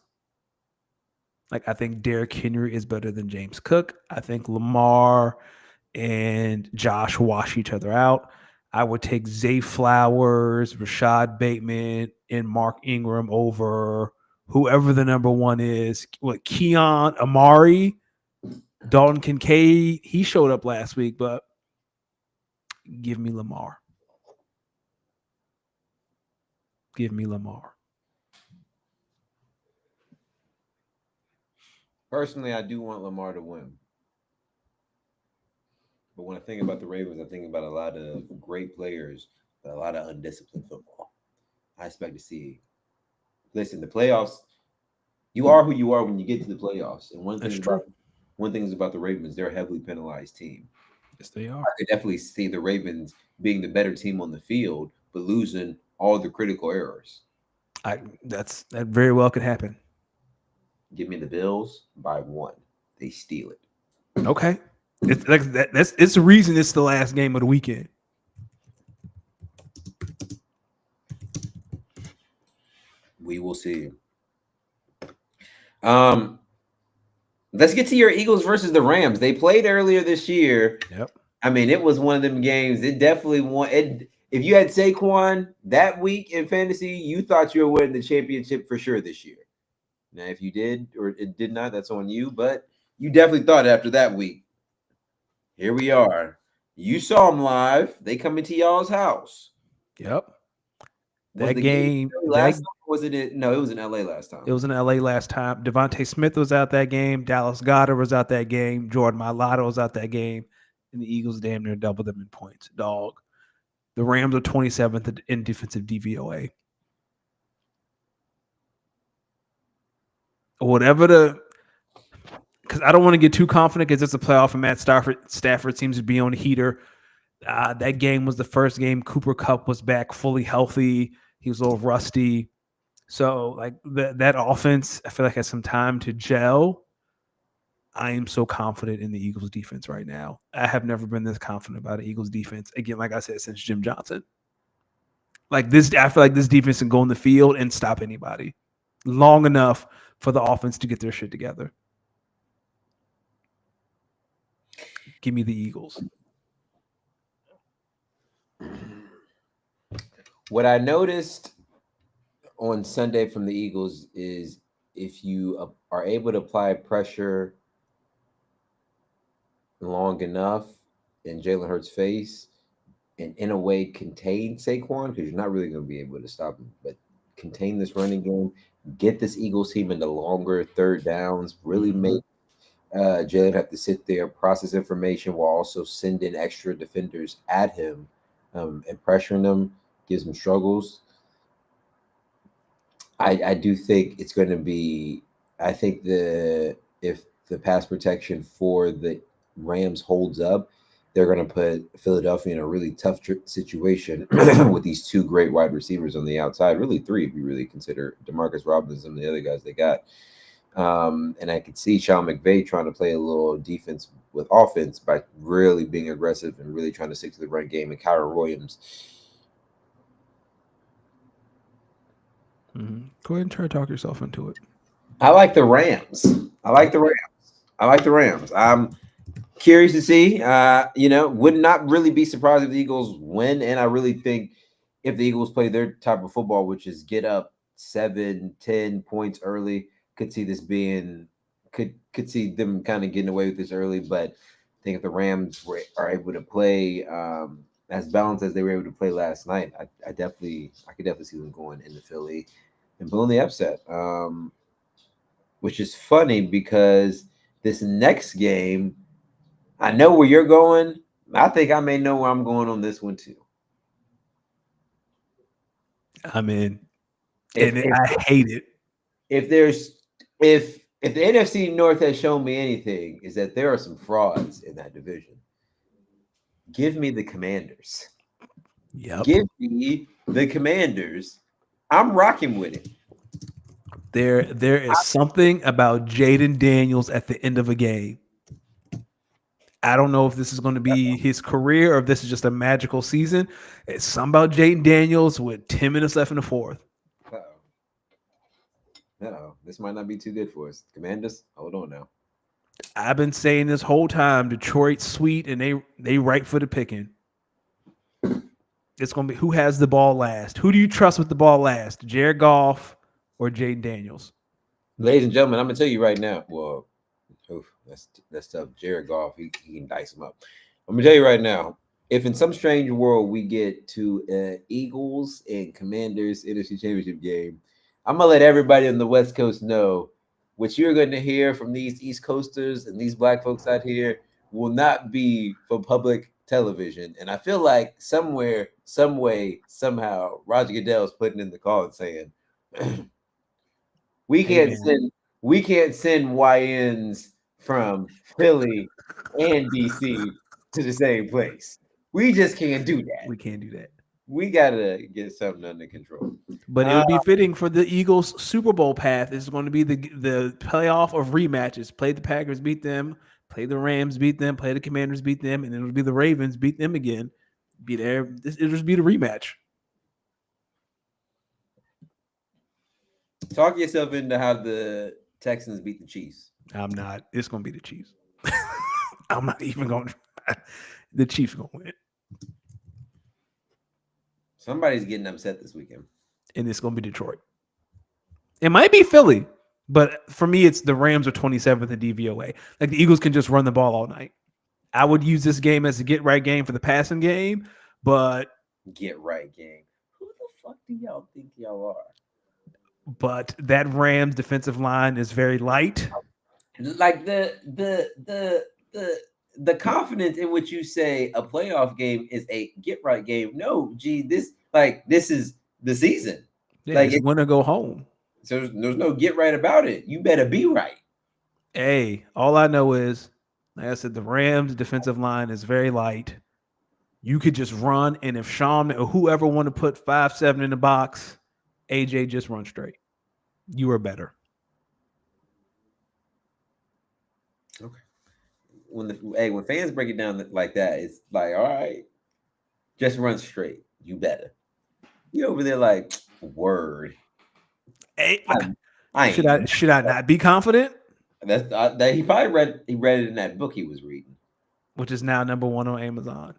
Like, I think Derrick Henry is better than James Cook. I think Lamar and Josh wash each other out. I would take Zay Flowers, Rashad Bateman, and Mark Ingram over whoever the number 1 is. What, Keon Amari, Dalton Kincaid. He showed up last week, but give me Lamar. Give me Lamar. Personally, I do want Lamar to win. But when I think about the Ravens, I think about a lot of great players, but a lot of undisciplined football. I expect to see. Listen, the playoffs, you are who you are when you get to the playoffs. And one thing is about the Ravens, they're a heavily penalized team. Yes, they are. I could definitely see the Ravens being the better team on the field, but losing all the critical errors. That very well could happen. Give me the Bills by 1. They steal it. Okay. It's like that. It's the reason it's the last game of the weekend. We will see. Let's get to your Eagles versus the Rams. They played earlier this year. Yep. I mean, it was one of them games. It definitely won. If you had Saquon that week in fantasy, you thought you were winning the championship for sure this year. Now, if you did or it did not, that's on you. But you definitely thought after that week. Here we are. You saw them live. They come into y'all's house. Yep. That game last time, was it? No, it was in LA last time. It was in LA last time. Devontae Smith was out that game. Dallas Goedert was out that game. Jordan Mailata was out that game. And the Eagles damn near doubled them in points. Dog. The Rams are 27th in defensive DVOA. Whatever because I don't want to get too confident because it's a playoff and Matt Stafford seems to be on a heater. That game was the first game Cooper Kupp was back fully healthy. He was a little rusty. So, like, that offense, I feel like has some time to gel. I am so confident in the Eagles defense right now. I have never been this confident about the Eagles defense. Again, like I said, since Jim Johnson. Like this, I feel like this defense can go in the field and stop anybody long enough for the offense to get their shit together. Give me the Eagles. What I noticed on Sunday from the Eagles is if you are able to apply pressure long enough in Jalen Hurts' face and in a way contain Saquon, because you're not really going to be able to stop him, but contain this running game, get this Eagles team into longer third downs, really make Jalen have to sit there, process information while also sending extra defenders at him and pressuring them, gives him struggles. I do think it's going to be. I think if the pass protection for the Rams holds up, they're going to put Philadelphia in a really tough situation with these 2 great wide receivers on the outside. Really 3 if you really consider DeMarcus Robinson and the other guys they got. And I could see Sean McVay trying to play a little defense with offense by really being aggressive and really trying to stick to the run game. And Kyron Williams. Mm-hmm. Go ahead and try to talk yourself into it. I like the Rams. I'm curious to see. Would not really be surprised if the Eagles win. And I really think if the Eagles play their type of football, which is get up 7-10 points early, could see them kind of getting away with this early. But I think if the Rams are able to play as balanced as they were able to play last night, I could definitely see them going into Philly and pulling the upset. Which is funny because this next game I know where you're going. I think I may know where I'm going on this one too. I'm in, If and if I hate it. if there's if the NFC North has shown me anything, is that there are some frauds in that division. Give me the Commanders. Yep. Give me the Commanders. I'm rocking with it. There is something about Jaden Daniels at the end of a game. I don't know if this is going to be his career or if this is just a magical season. It's something about Jaden Daniels with 10 minutes left in the fourth. Uh-oh. Uh-oh. This might not be too good for us. Commanders, hold on now. I've been saying this whole time, Detroit's sweet and they right for the picking. It's going to be who has the ball last. Who do you trust with the ball last? Jared Goff or Jaden Daniels? Ladies and gentlemen, I'm gonna tell you right now. Well, oof, that's tough. Jared Goff, he can dice him up. I'm gonna tell you right now. If in some strange world we get to Eagles and Commanders NFC Championship game, I'm gonna let everybody on the West Coast know what you're going to hear from these East Coasters and these Black folks out here will not be for public television. And I feel like somewhere, some way, somehow, Roger Goodell's putting in the call and saying, we Hey, can't man. send we can't send YNs from Philly and DC to the same place. We just can't do that. We can't do that. We gotta get something under control. But it would be fitting for the Eagles' Super Bowl path. It's going to be the playoff of rematches. Play the Packers, beat them. Play the Rams, beat them. Play the Commanders, beat them, and it'll be the Ravens, beat them again. Be there. It'll just be the rematch. Talk yourself into how the Texans beat the Chiefs. I'm not. It's going to be the Chiefs. I'm not even going to. The Chiefs going to win. Somebody's getting upset this weekend. And it's going to be Detroit. It might be Philly, but for me, it's the Rams are 27th in DVOA. Like the Eagles can just run the ball all night. I would use this game as a get right game for the passing game, but get right game. Who the fuck do y'all think y'all are? But that Rams defensive line is very light. Like the confidence in which you say a playoff game is a get right game. No, this is the season. Yeah, like it's gonna go home. So there's no get right about it. You better be right. Hey, all I know is, like I said, the Rams defensive line is very light. You could just run, and if Sean or whoever want to put 5-7 in the box, AJ just run straight. You are better. Okay. When fans break it down like that, it's like, all right, just run straight. You better. You over there like word. Hey, should I not be confident? That's that he probably read it in that book he was reading, which is now number 1 on Amazon.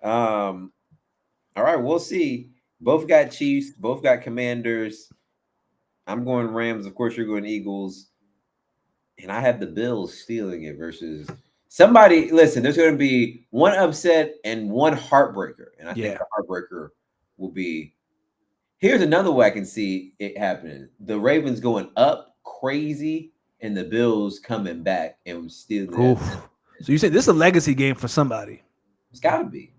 All right, we'll see. Both got Chiefs, both got Commanders. I'm going Rams. Of course, you're going Eagles. And I have the Bills stealing it versus somebody. Listen, there's going to be one upset and one heartbreaker. And I think the heartbreaker will be, here's another way I can see it happening. The Ravens going up crazy and the Bills coming back and stealing it. So you say this is a legacy game for somebody. It's got to be.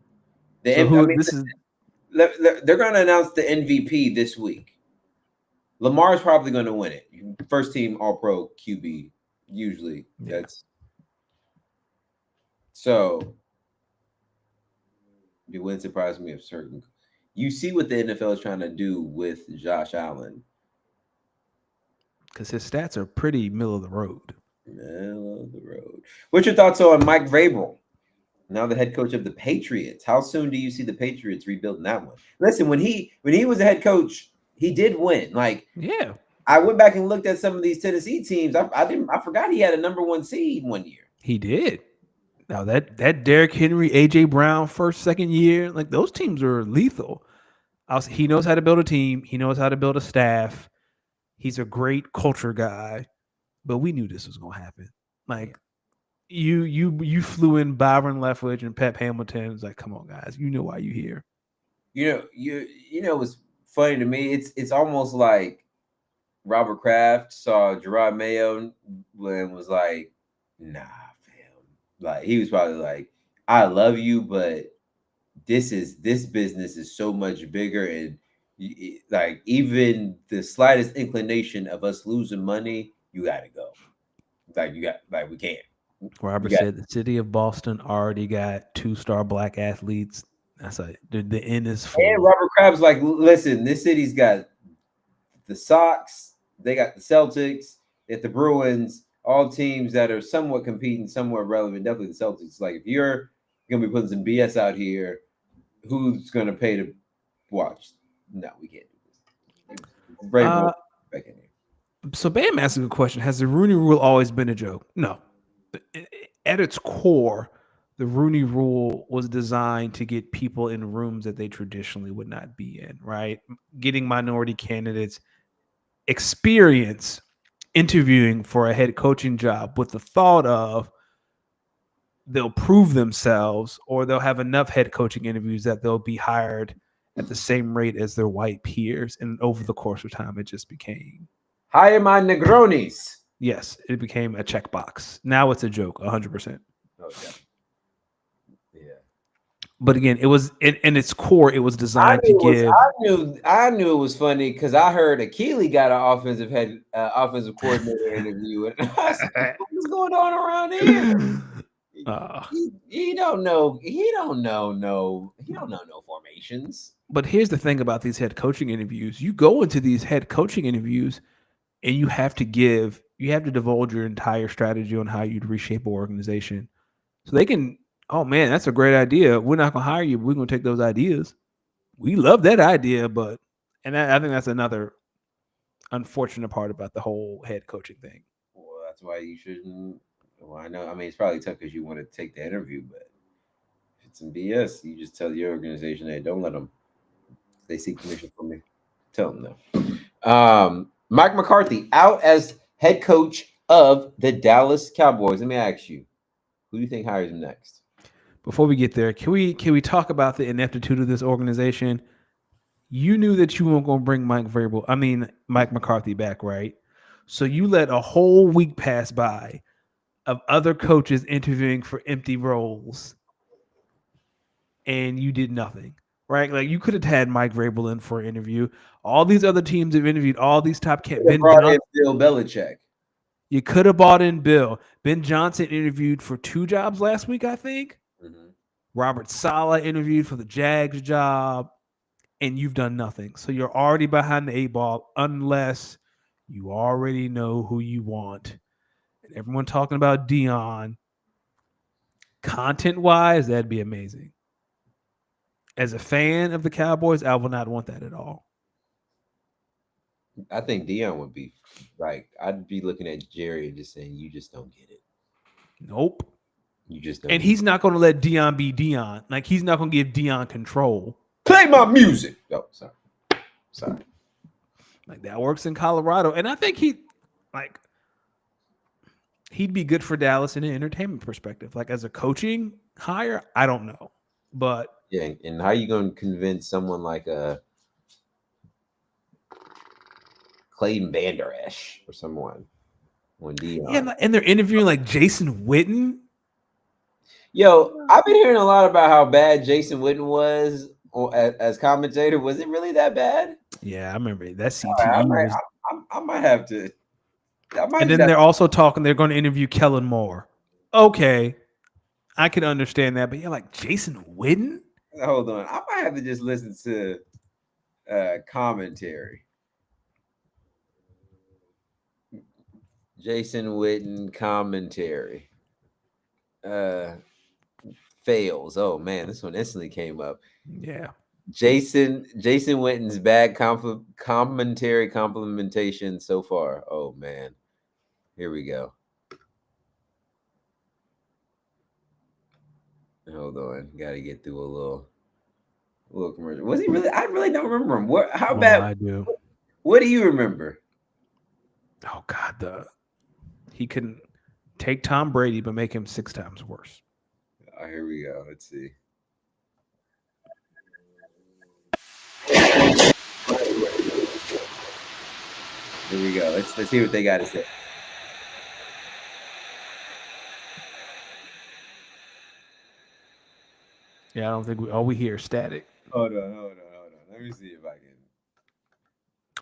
They're going to announce the MVP this week. Lamar's probably going to win it. First team All-Pro QB, usually. Yeah. That's so. It wouldn't surprise me if certain. You see what the NFL is trying to do with Josh Allen. Because his stats are pretty middle of the road. Middle of the road. What's your thoughts on Mike Vrabel? Now the head coach of the Patriots. How soon do you see the Patriots rebuilding that one? Listen, when he was a head coach, he did win. Like, yeah, I went back and looked at some of these Tennessee teams. I forgot he had a number 1 seed one year. He did. Now that Derrick Henry, AJ Brown, first, second year, like those teams are lethal. He knows how to build a team. He knows how to build a staff. He's a great culture guy. But we knew this was gonna happen. Like you flew in Byron Leftwich and Pep Hamilton. It's like, come on, guys, you know why you're here. You know what's funny to me? It's almost like Robert Kraft saw Gerard Mayo and was like, nah, fam. Like he was probably like, I love you, but this business is so much bigger, and like even the slightest inclination of us losing money, you gotta go. Like you got like we can't. You Robert got said the city of Boston already got 2-star black athletes. That's like the end is and full. Robert Kraft's like, listen, this city's got the Sox, they got the Celtics, at the Bruins, all teams that are somewhat competing, somewhat relevant. Definitely the Celtics. Like if you're gonna be putting some BS out here, who's gonna pay to watch? No, we can't do this. Brave Uh, back in here. so Bam asked a good question. Has the Rooney Rule always been a joke? No. At its core, the Rooney Rule was designed to get people in rooms that they traditionally would not be in, right? Getting minority candidates experience interviewing for a head coaching job with the thought of they'll prove themselves or they'll have enough head coaching interviews that they'll be hired at the same rate as their white peers. And over the course of time, it just became, Hire my Negronis. yes, it became a checkbox. Now it's a joke, 100%. Oh yeah. Yeah. But again, it was in its core, it was I designed to knew it was. give. I knew it was funny because I heard Akili got an offensive coordinator interview, and I was like, what's going on around here? He don't know. He don't know no formations. But here's the thing about these head coaching interviews: you go into these head coaching interviews, and you have to divulge your entire strategy on how you'd reshape an organization, so they can. Oh man, that's a great idea. We're not gonna hire you, but we're gonna take those ideas. We love that idea, but I think that's another unfortunate part about the whole head coaching thing. Well, that's why you shouldn't. Well, I know. I mean, it's probably tough because you want to take the interview, but if it's some BS, you just tell your organization, "Hey, don't let them. If they seek permission from me, tell them no." Mike McCarthy out as head coach of the Dallas Cowboys. Let me ask you, who do you think hires him next? Before we get there, can we talk about the ineptitude of this organization? You knew that you weren't going to bring Mike McCarthy back, right? So you let a whole week pass by of other coaches interviewing for empty roles, and you did nothing, right? Like you could have had Mike Vrabel in for an interview. All these other teams have interviewed all these top candidates. Ben Brought Johnson, in Bill Belichick. you could have bought in Bill. Ben Johnson interviewed for 2 jobs last week, I think. Mm-hmm. Robert Saleh interviewed for the Jags job, and you've done nothing. So you're already behind the 8 ball unless you already know who you want. And everyone talking about Dion. Content-wise, that'd be amazing. As a fan of the Cowboys, I will not want that at all. I think Dion would be like, I'd be looking at Jerry and just saying, "You just don't get it. Nope. You just don't." And he's not going to let Dion be Dion. Like he's not going to give Dion control. Play my music. Oh, sorry. Like that works in Colorado, and I think he'd be good for Dallas in an entertainment perspective. Like as a coaching hire, I don't know, but Yeah, and how you going to convince someone like Clayton Vander Esch or someone when Dion? yeah, and they're interviewing like Jason Witten. Yo, I've been hearing a lot about how bad Jason Witten was as commentator. Was it really that bad? Yeah, I remember that CTE. Right, I might have to. And then they're also talking. They're going to interview Kellen Moore. Okay, I can understand that, but you're like Jason Witten. Hold on, I might have to just listen to commentary. Jason Witten commentary. Fails. Oh man, this one instantly came up. Yeah. Jason Witten's bad commentary complimentation so far. Oh man. Here we go. Hold on. Gotta get through a little commercial. Was he really? I really don't remember him. How bad? I do. What do you remember? Oh God, he couldn't take Tom Brady but make him 6 times worse. Oh, here we go. Let's see. Here we go. Let's see what they got to say. Yeah, I don't think all we hear is static. Hold on. Let me see if I can.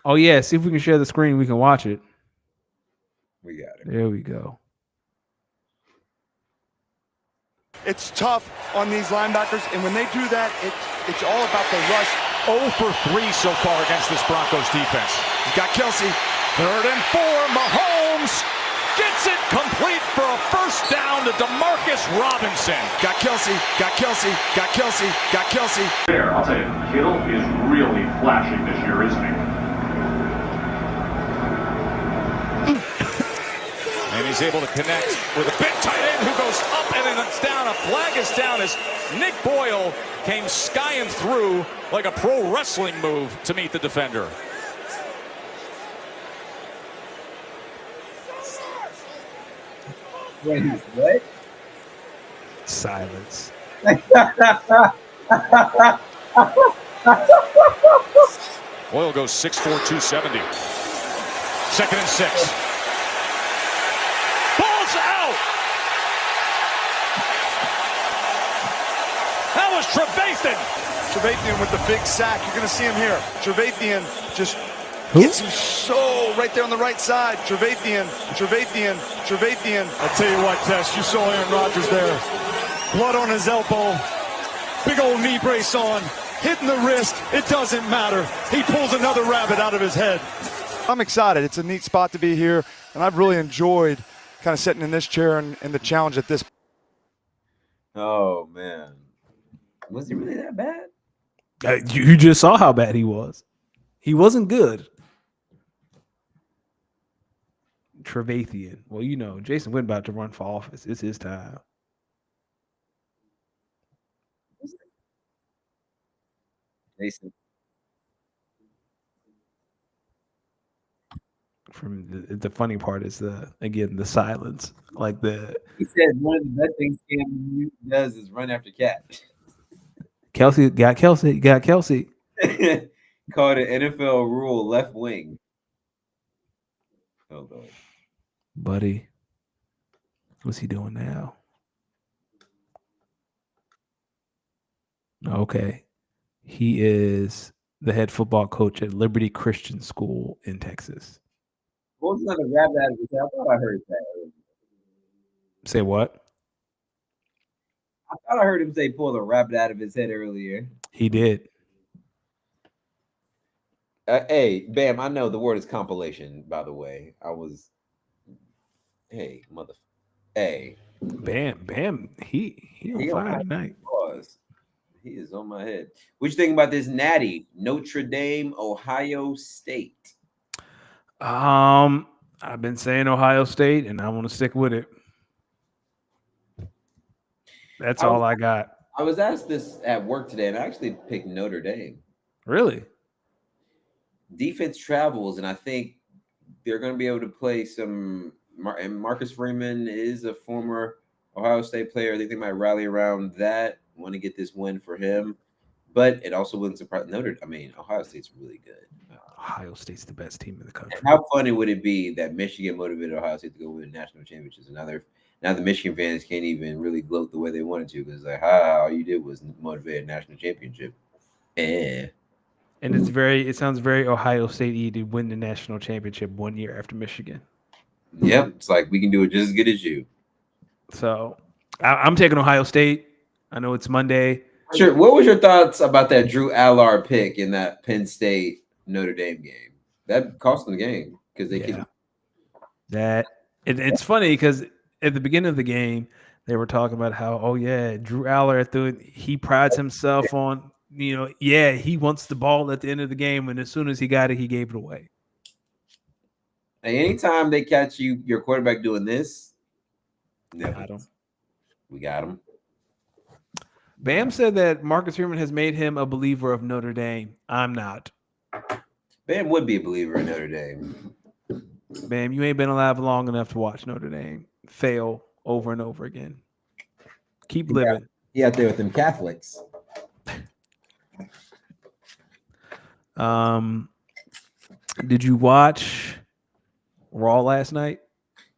Oh yeah, see if we can share the screen. We can watch it. We got it. There we go. It's tough on these linebackers, and when they do that, it's all about the rush. 0 for 3 so far against this Broncos defense. He's got Kelsey. 3rd and 4. Mahomes gets it complete for a first down to DeMarcus Robinson. Got Kelsey. There, I'll tell you, Kittle is really flashing this year, isn't he? And he's able to connect with a big tight end who goes up and then it's down. A flag is down as Nick Boyle came skying through like a pro wrestling move to meet the defender. Wait, what? Silence. Boyle goes 6'4", 270. 2nd and 6. Ball's out. That was Trevathan with the big sack. You're going to see him here. Trevathan just gets him so right there on the right side. Trevathan. I'll tell you what, Tess, you saw Aaron Rodgers there. Blood on his elbow. Big old knee brace on. Hitting the wrist. It doesn't matter. He pulls another rabbit out of his head. I'm excited. It's a neat spot to be here, and I've really enjoyed kind of sitting in this chair and the challenge at this. Oh man, was he really that bad? You just saw how bad he was. He wasn't good. Trevathan. Well, you know, Jason Witten about to run for office. It's his time. Jason. From the funny part is the silence. Like He said one of the best things Cam does is run after cat. Kelsey got Kelsey. Called an NFL rule left wing. Oh Lord. Buddy, what's he doing now? Okay. He is the head football coach at Liberty Christian School in Texas. What was another rabbit out of his head? I thought I heard that. Say what? I thought I heard him say pull a rabbit out of his head earlier. He did. Hey, Bam, I know the word is compilation, by the way. Hey. Bam. He on fire tonight. He is on my head. What you think about this natty? Notre Dame, Ohio State. I've been saying Ohio State, and I want to stick with it. That's all I got. I was asked this at work today, and I actually picked Notre Dame. Really? Defense travels, and I think they're going to be able to play some. And Marcus Freeman is a former Ohio State player. I think they might rally around that. Want to get this win for him, but it also wouldn't surprise Ohio State's really good. Ohio State's the best team in the country. And how funny would it be that Michigan motivated Ohio State to go win national championships? And now the Michigan fans can't even really gloat the way they wanted to because like, all you did was motivate a national championship. And it sounds very Ohio State-y to win the national championship 1 year after Michigan. Yep, it's like we can do it just as good as you. So I'm taking Ohio State. I know it's Monday. Sure. What was your thoughts about that Drew Allard pick in that Penn State Notre Dame game? That cost them the game because they could. It's funny because at the beginning of the game they were talking about how Drew Allard he prides himself on he wants the ball at the end of the game, and as soon as he got it, he gave it away. And anytime they catch your quarterback doing this, we got him. Bam said that Marcus Freeman has made him a believer of Notre Dame. I'm not. Bam would be a believer in Notre Dame. Bam, you ain't been alive long enough to watch Notre Dame fail over and over again. Keep living. He out there with them Catholics. Did you watch Raw last night?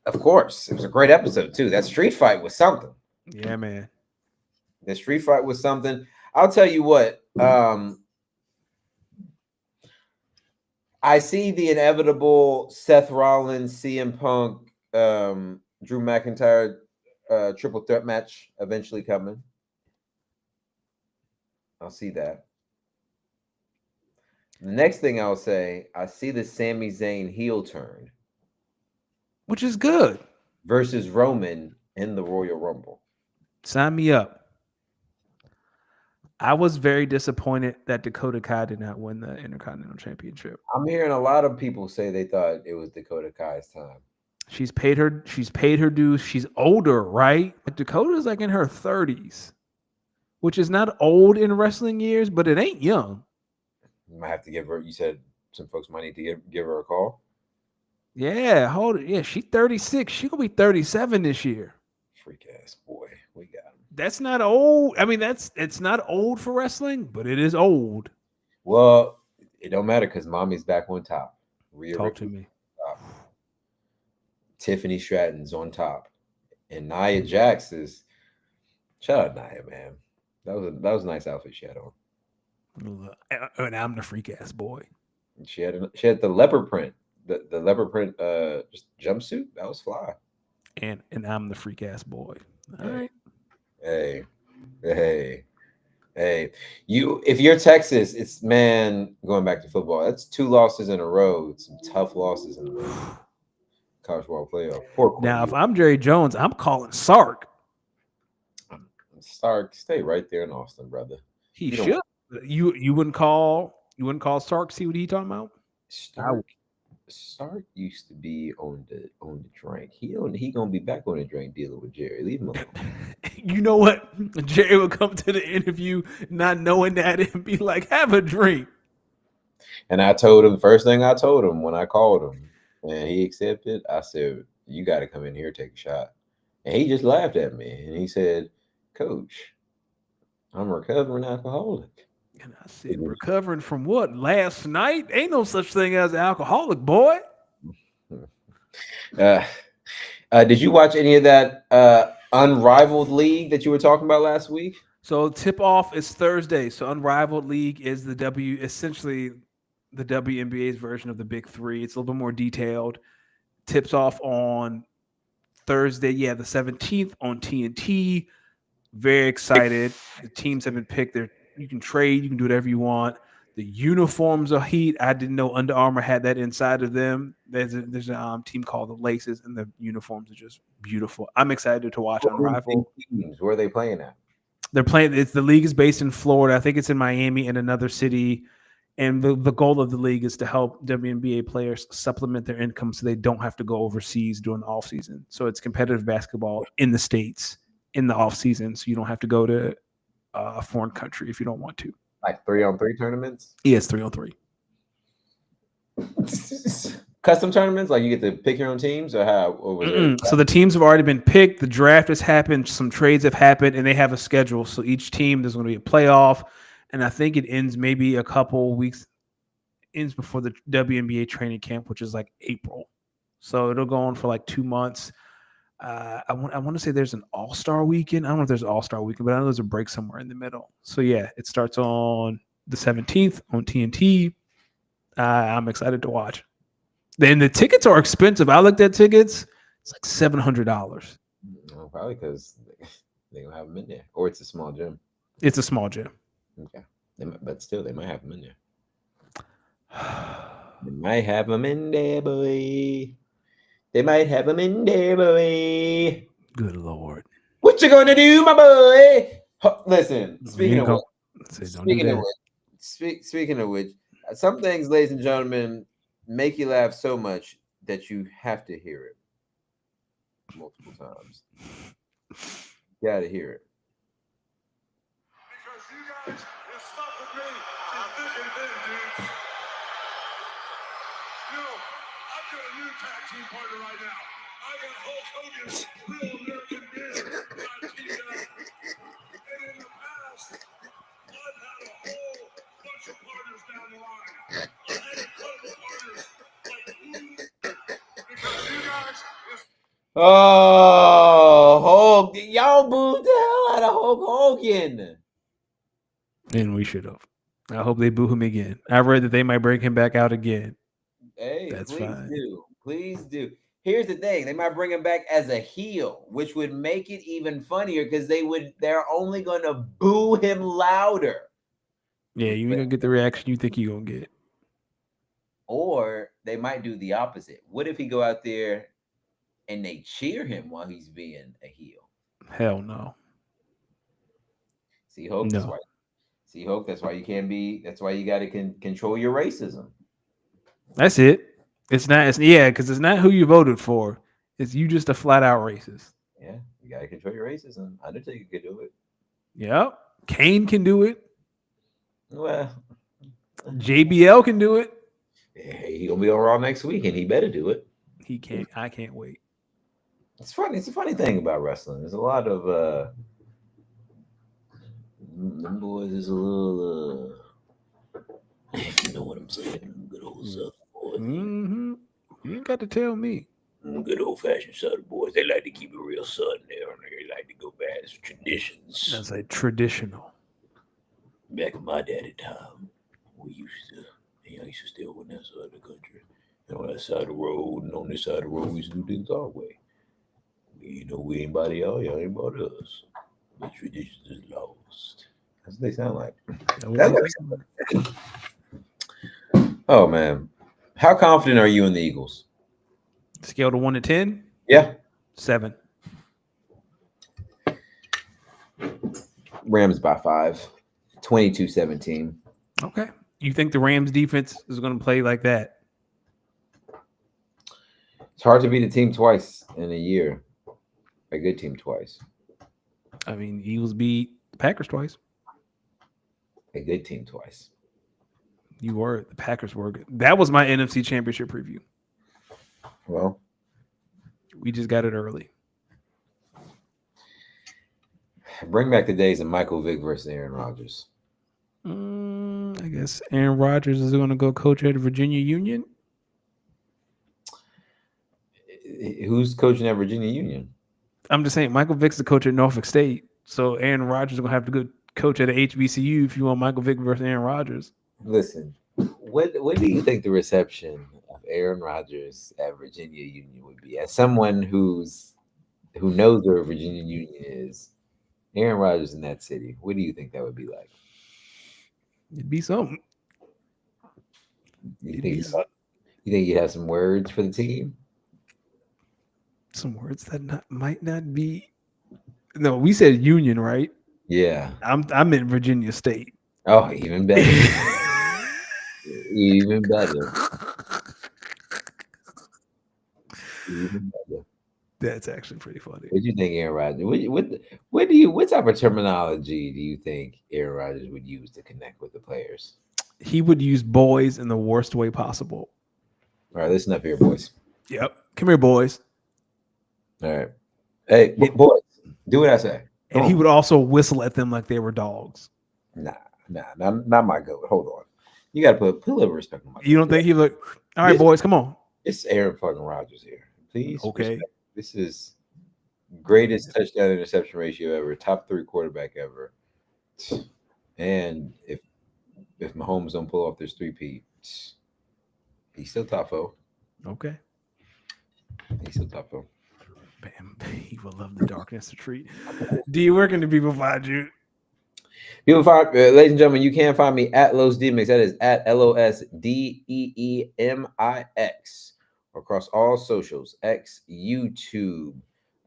Of course. It was a great episode, too. That street fight was something. Yeah, man. The street fight was something. I'll tell you what. I see the inevitable Seth Rollins, CM Punk, Drew McIntyre triple threat match eventually coming. I'll see that. The next thing I'll say, I see the Sami Zayn heel turn, which is good, versus Roman in the Royal Rumble. Sign me up. I was very disappointed that Dakota Kai did not win the Intercontinental Championship. I'm hearing a lot of people say they thought it was Dakota Kai's time. She's paid her dues. She's older, right? Dakota's like in her 30s, which is not old in wrestling years, but it ain't young. You might have to give her. You said some folks might need to give her a call. Yeah, hold it. Yeah, she's 36. She gonna be 37 this year. Freak ass boy, we got him. That's not old. I mean, it's not old for wrestling, but it is old. Well, it don't matter because mommy's back on top. Talk to me. Tiffany Stratton's on top, and Nia Jax is. Shout out Nia, man. That was a nice outfit she had on. And I'm the freak ass boy. She had the leopard print, the leopard print just jumpsuit. That was fly. And I'm the freak ass boy. All right. Hey. If you're Texas, it's going back to football. That's 2 losses in a row. Some tough losses in a row. College ball playoff. Now, if I'm Jerry Jones, I'm calling Sark. Sark, stay right there in Austin, brother. He should. You wouldn't call Sark, see what he talking about? Sark used to be on the drink. He gonna be back on the drink dealing with Jerry. Leave him alone. You know what? Jerry would come to the interview not knowing that and be like, "Have a drink." And I told him, first thing I told him when I called him, and he accepted. I said, "You got to come in here, take a shot." And he just laughed at me and he said, "Coach, I'm a recovering alcoholic." And I said, recovering from what? Last night? Ain't no such thing as an alcoholic, boy. Did you watch any of that Unrivaled League that you were talking about last week? So tip-off is Thursday. So Unrivaled League is essentially the WNBA's version of the Big Three. It's a little bit more detailed. Tips off on Thursday, the 17th on TNT. Very excited. The teams have been picked. You can trade. You can do whatever you want. The uniforms are heat. I didn't know Under Armour had that inside of them. There's a team called the Laces, and the uniforms are just beautiful. I'm excited to watch Unrivaled. Where are they playing at? They're playing. The league is based in Florida. I think it's in Miami and another city. And the goal of the league is to help WNBA players supplement their income so they don't have to go overseas during the off season. So it's competitive basketball in the States in the off season. So you don't have to go to a foreign country if you don't want to. Like 3-on-3 tournaments? Yeah, it's 3-on-3. Custom tournaments? Like you get to pick your own teams or how? So the teams have already been picked. The draft has happened. Some trades have happened, and they have a schedule. So each team, there's going to be a playoff. And I think it ends maybe a couple weeks before the WNBA training camp, which is like April. So it'll go on for like 2 months. I want to say there's an All-Star weekend. I don't know if there's an All-Star weekend, but I know there's a break somewhere in the middle. So yeah, it starts on the 17th on TNT. I'm excited to watch. Then the tickets are expensive. I looked at tickets. It's like $700. Probably because they don't have them in there, or it's a small gym. It's a small gym. Okay, but still, they might have them in there. They might have them in there, boy. They might have them in there, boy. Good Lord. What you gonna do, my boy? Listen, speaking of which, some things, ladies and gentlemen, make you laugh so much that you have to hear it multiple times. You gotta hear it. Because you guys is stuck with me is thick and thin, dudes. You know, I've got a new tag team partner right now. I got Hulk Hogan's Real American Beer. And in the past, I've had a whole bunch of partners down the line. I've had incredible partners like you, because you guys is Oh, y'all booed the hell out of Hulk Hogan. And we should have. I hope they boo him again. I read that they might bring him back out again. Hey, That's please fine. do. Please do. Here's the thing: they might bring him back as a heel, which would make it even funnier because they're only gonna boo him louder. Yeah, you ain't gonna get the reaction you think you're gonna get. Or they might do the opposite. What if he go out there and they cheer him while he's being a heel? Hell no. See, Hope, that's why. See, Hope, that's why you can't be. That's why you got to control your racism. That's it. It's not. Because it's not who you voted for. It's you just a flat out racist. Yeah, you got to control your racism. Undertaker could do it. Yep. Kane can do it. Well, JBL can do it. hey, he gonna be on Raw next week, and he better do it. He can't. I can't wait. It's funny. It's a funny thing about wrestling. There's a lot of them boys is a little you know what I'm saying. Good old Southern boys. Mm-hmm. You ain't got to tell me. Good old fashioned Southern boys. They like to keep it real Southern there. They like to go back to traditions. That's a traditional. Back in my daddy time, we used to. I used to stay over on that side of the country. And on that side of the road, and on this side of the road, we used to do things our way. We ain't about y'all ain't about us. The traditions is lost. That's what they sound like. Oh, man. How confident are you in the Eagles? Scale to 1 to 10? Yeah. 7. Rams by 5. 22-17. Okay. You think the Rams defense is going to play like that? It's hard to beat a team twice in a year. A good team twice. I mean, Eagles beat the Packers twice. A good team twice. The Packers were good. That was my NFC Championship preview. Well, we just got it early. Bring back the days of Michael Vick versus Aaron Rodgers. I guess Aaron Rodgers is going to go coach at Virginia Union. Who's coaching at Virginia Union? I'm just saying Michael Vick's the coach at Norfolk State. So Aaron Rodgers is going to have to go coach at a HBCU if you want Michael Vick versus Aaron Rodgers. Listen, what do you think the reception of Aaron Rodgers at Virginia Union would be? As someone who knows where Virginia Union is, Aaron Rodgers in that city, what do you think that would be like? It'd be something. You think you'd have some words for the team? Some words that might not be. No, we said Union, right? Yeah. I'm in Virginia State. Oh, even better. Even better. Even better. That's actually pretty funny. What do you think, Aaron Rodgers? What type of terminology do you think Aaron Rodgers would use to connect with the players? He would use boys in the worst way possible. All right, listen up here, boys. Yep. Come here, boys. All right. Hey, boys, do what I say. And he would also whistle at them like they were dogs. Nah, not my goat. Hold on. You got to put a little respect on my goat. You don't think he would look, all right, boys, come on. It's Aaron fucking Rodgers here. Please. Okay. Respect. This is greatest touchdown interception ratio ever, top 3 quarterback ever. And if Mahomes don't pull off this 3-peat, he's still top 4. Okay. He's still top 4. Bam. He will love the darkness to treat. D, where can the people find you? People find, ladies and gentlemen, you can find me at Los Demix. That is at LOSDEEMIX. Across all socials, X, YouTube,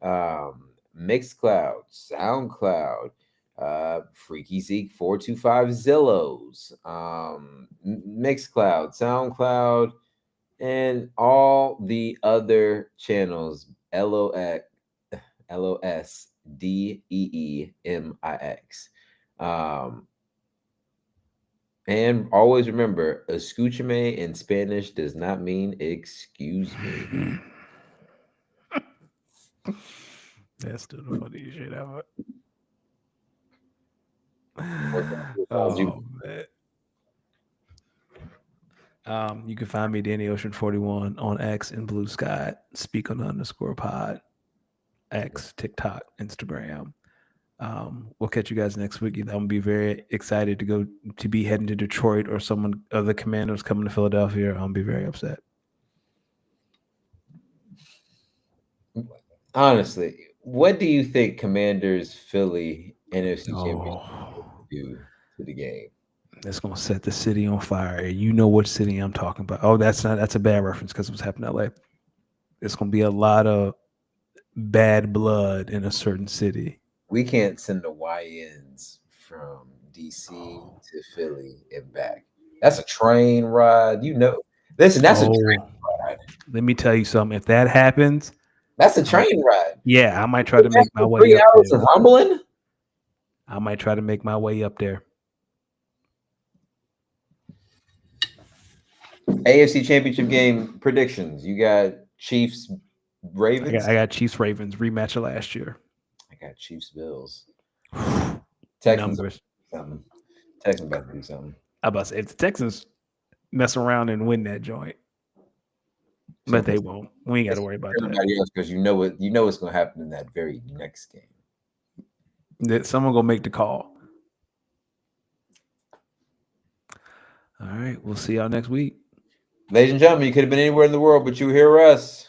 Mixcloud, SoundCloud, Freaky Zeke 425 Zillows, Mixcloud, SoundCloud, and all the other channels. LOSDEEMIX. And always remember, escúchame in Spanish does not mean excuse me. That's still the funniest shit ever. Man. You can find me, Danny Ocean 41, on X and Blue Sky. Speak on _pod. X, TikTok, Instagram. We'll catch you guys next week. I'm gonna be very excited to be heading to Detroit, or someone of the Commanders coming to Philadelphia. I'll be very upset. Honestly, what do you think Commanders Philly NFC Championship Oh, do to the game? that's gonna set the city on fire. You know which city I'm talking about. Oh, that's a bad reference because it was happening in LA. It's gonna be a lot of bad blood in a certain city. We can't send the YNs from DC to Philly and back. That's a train ride. Listen, that's a train ride. Let me tell you something. If that happens, That's a train ride. yeah, I might try to make my way 3 up hours there. of rumbling. I might try to make my way up there. AFC Championship game predictions. You got Chiefs, Ravens. I got Chiefs Ravens rematch of last year. I got Chiefs Bills. Texans Numbers. something. Texans about to do something. I about to say if the Texans mess around and win that joint, but they won't. We ain't got to worry about everybody else because you know what's going to happen in that very next game. that. Someone gonna make the call. All right, we'll see y'all next week. Ladies and gentlemen, you could have been anywhere in the world, but you hear us.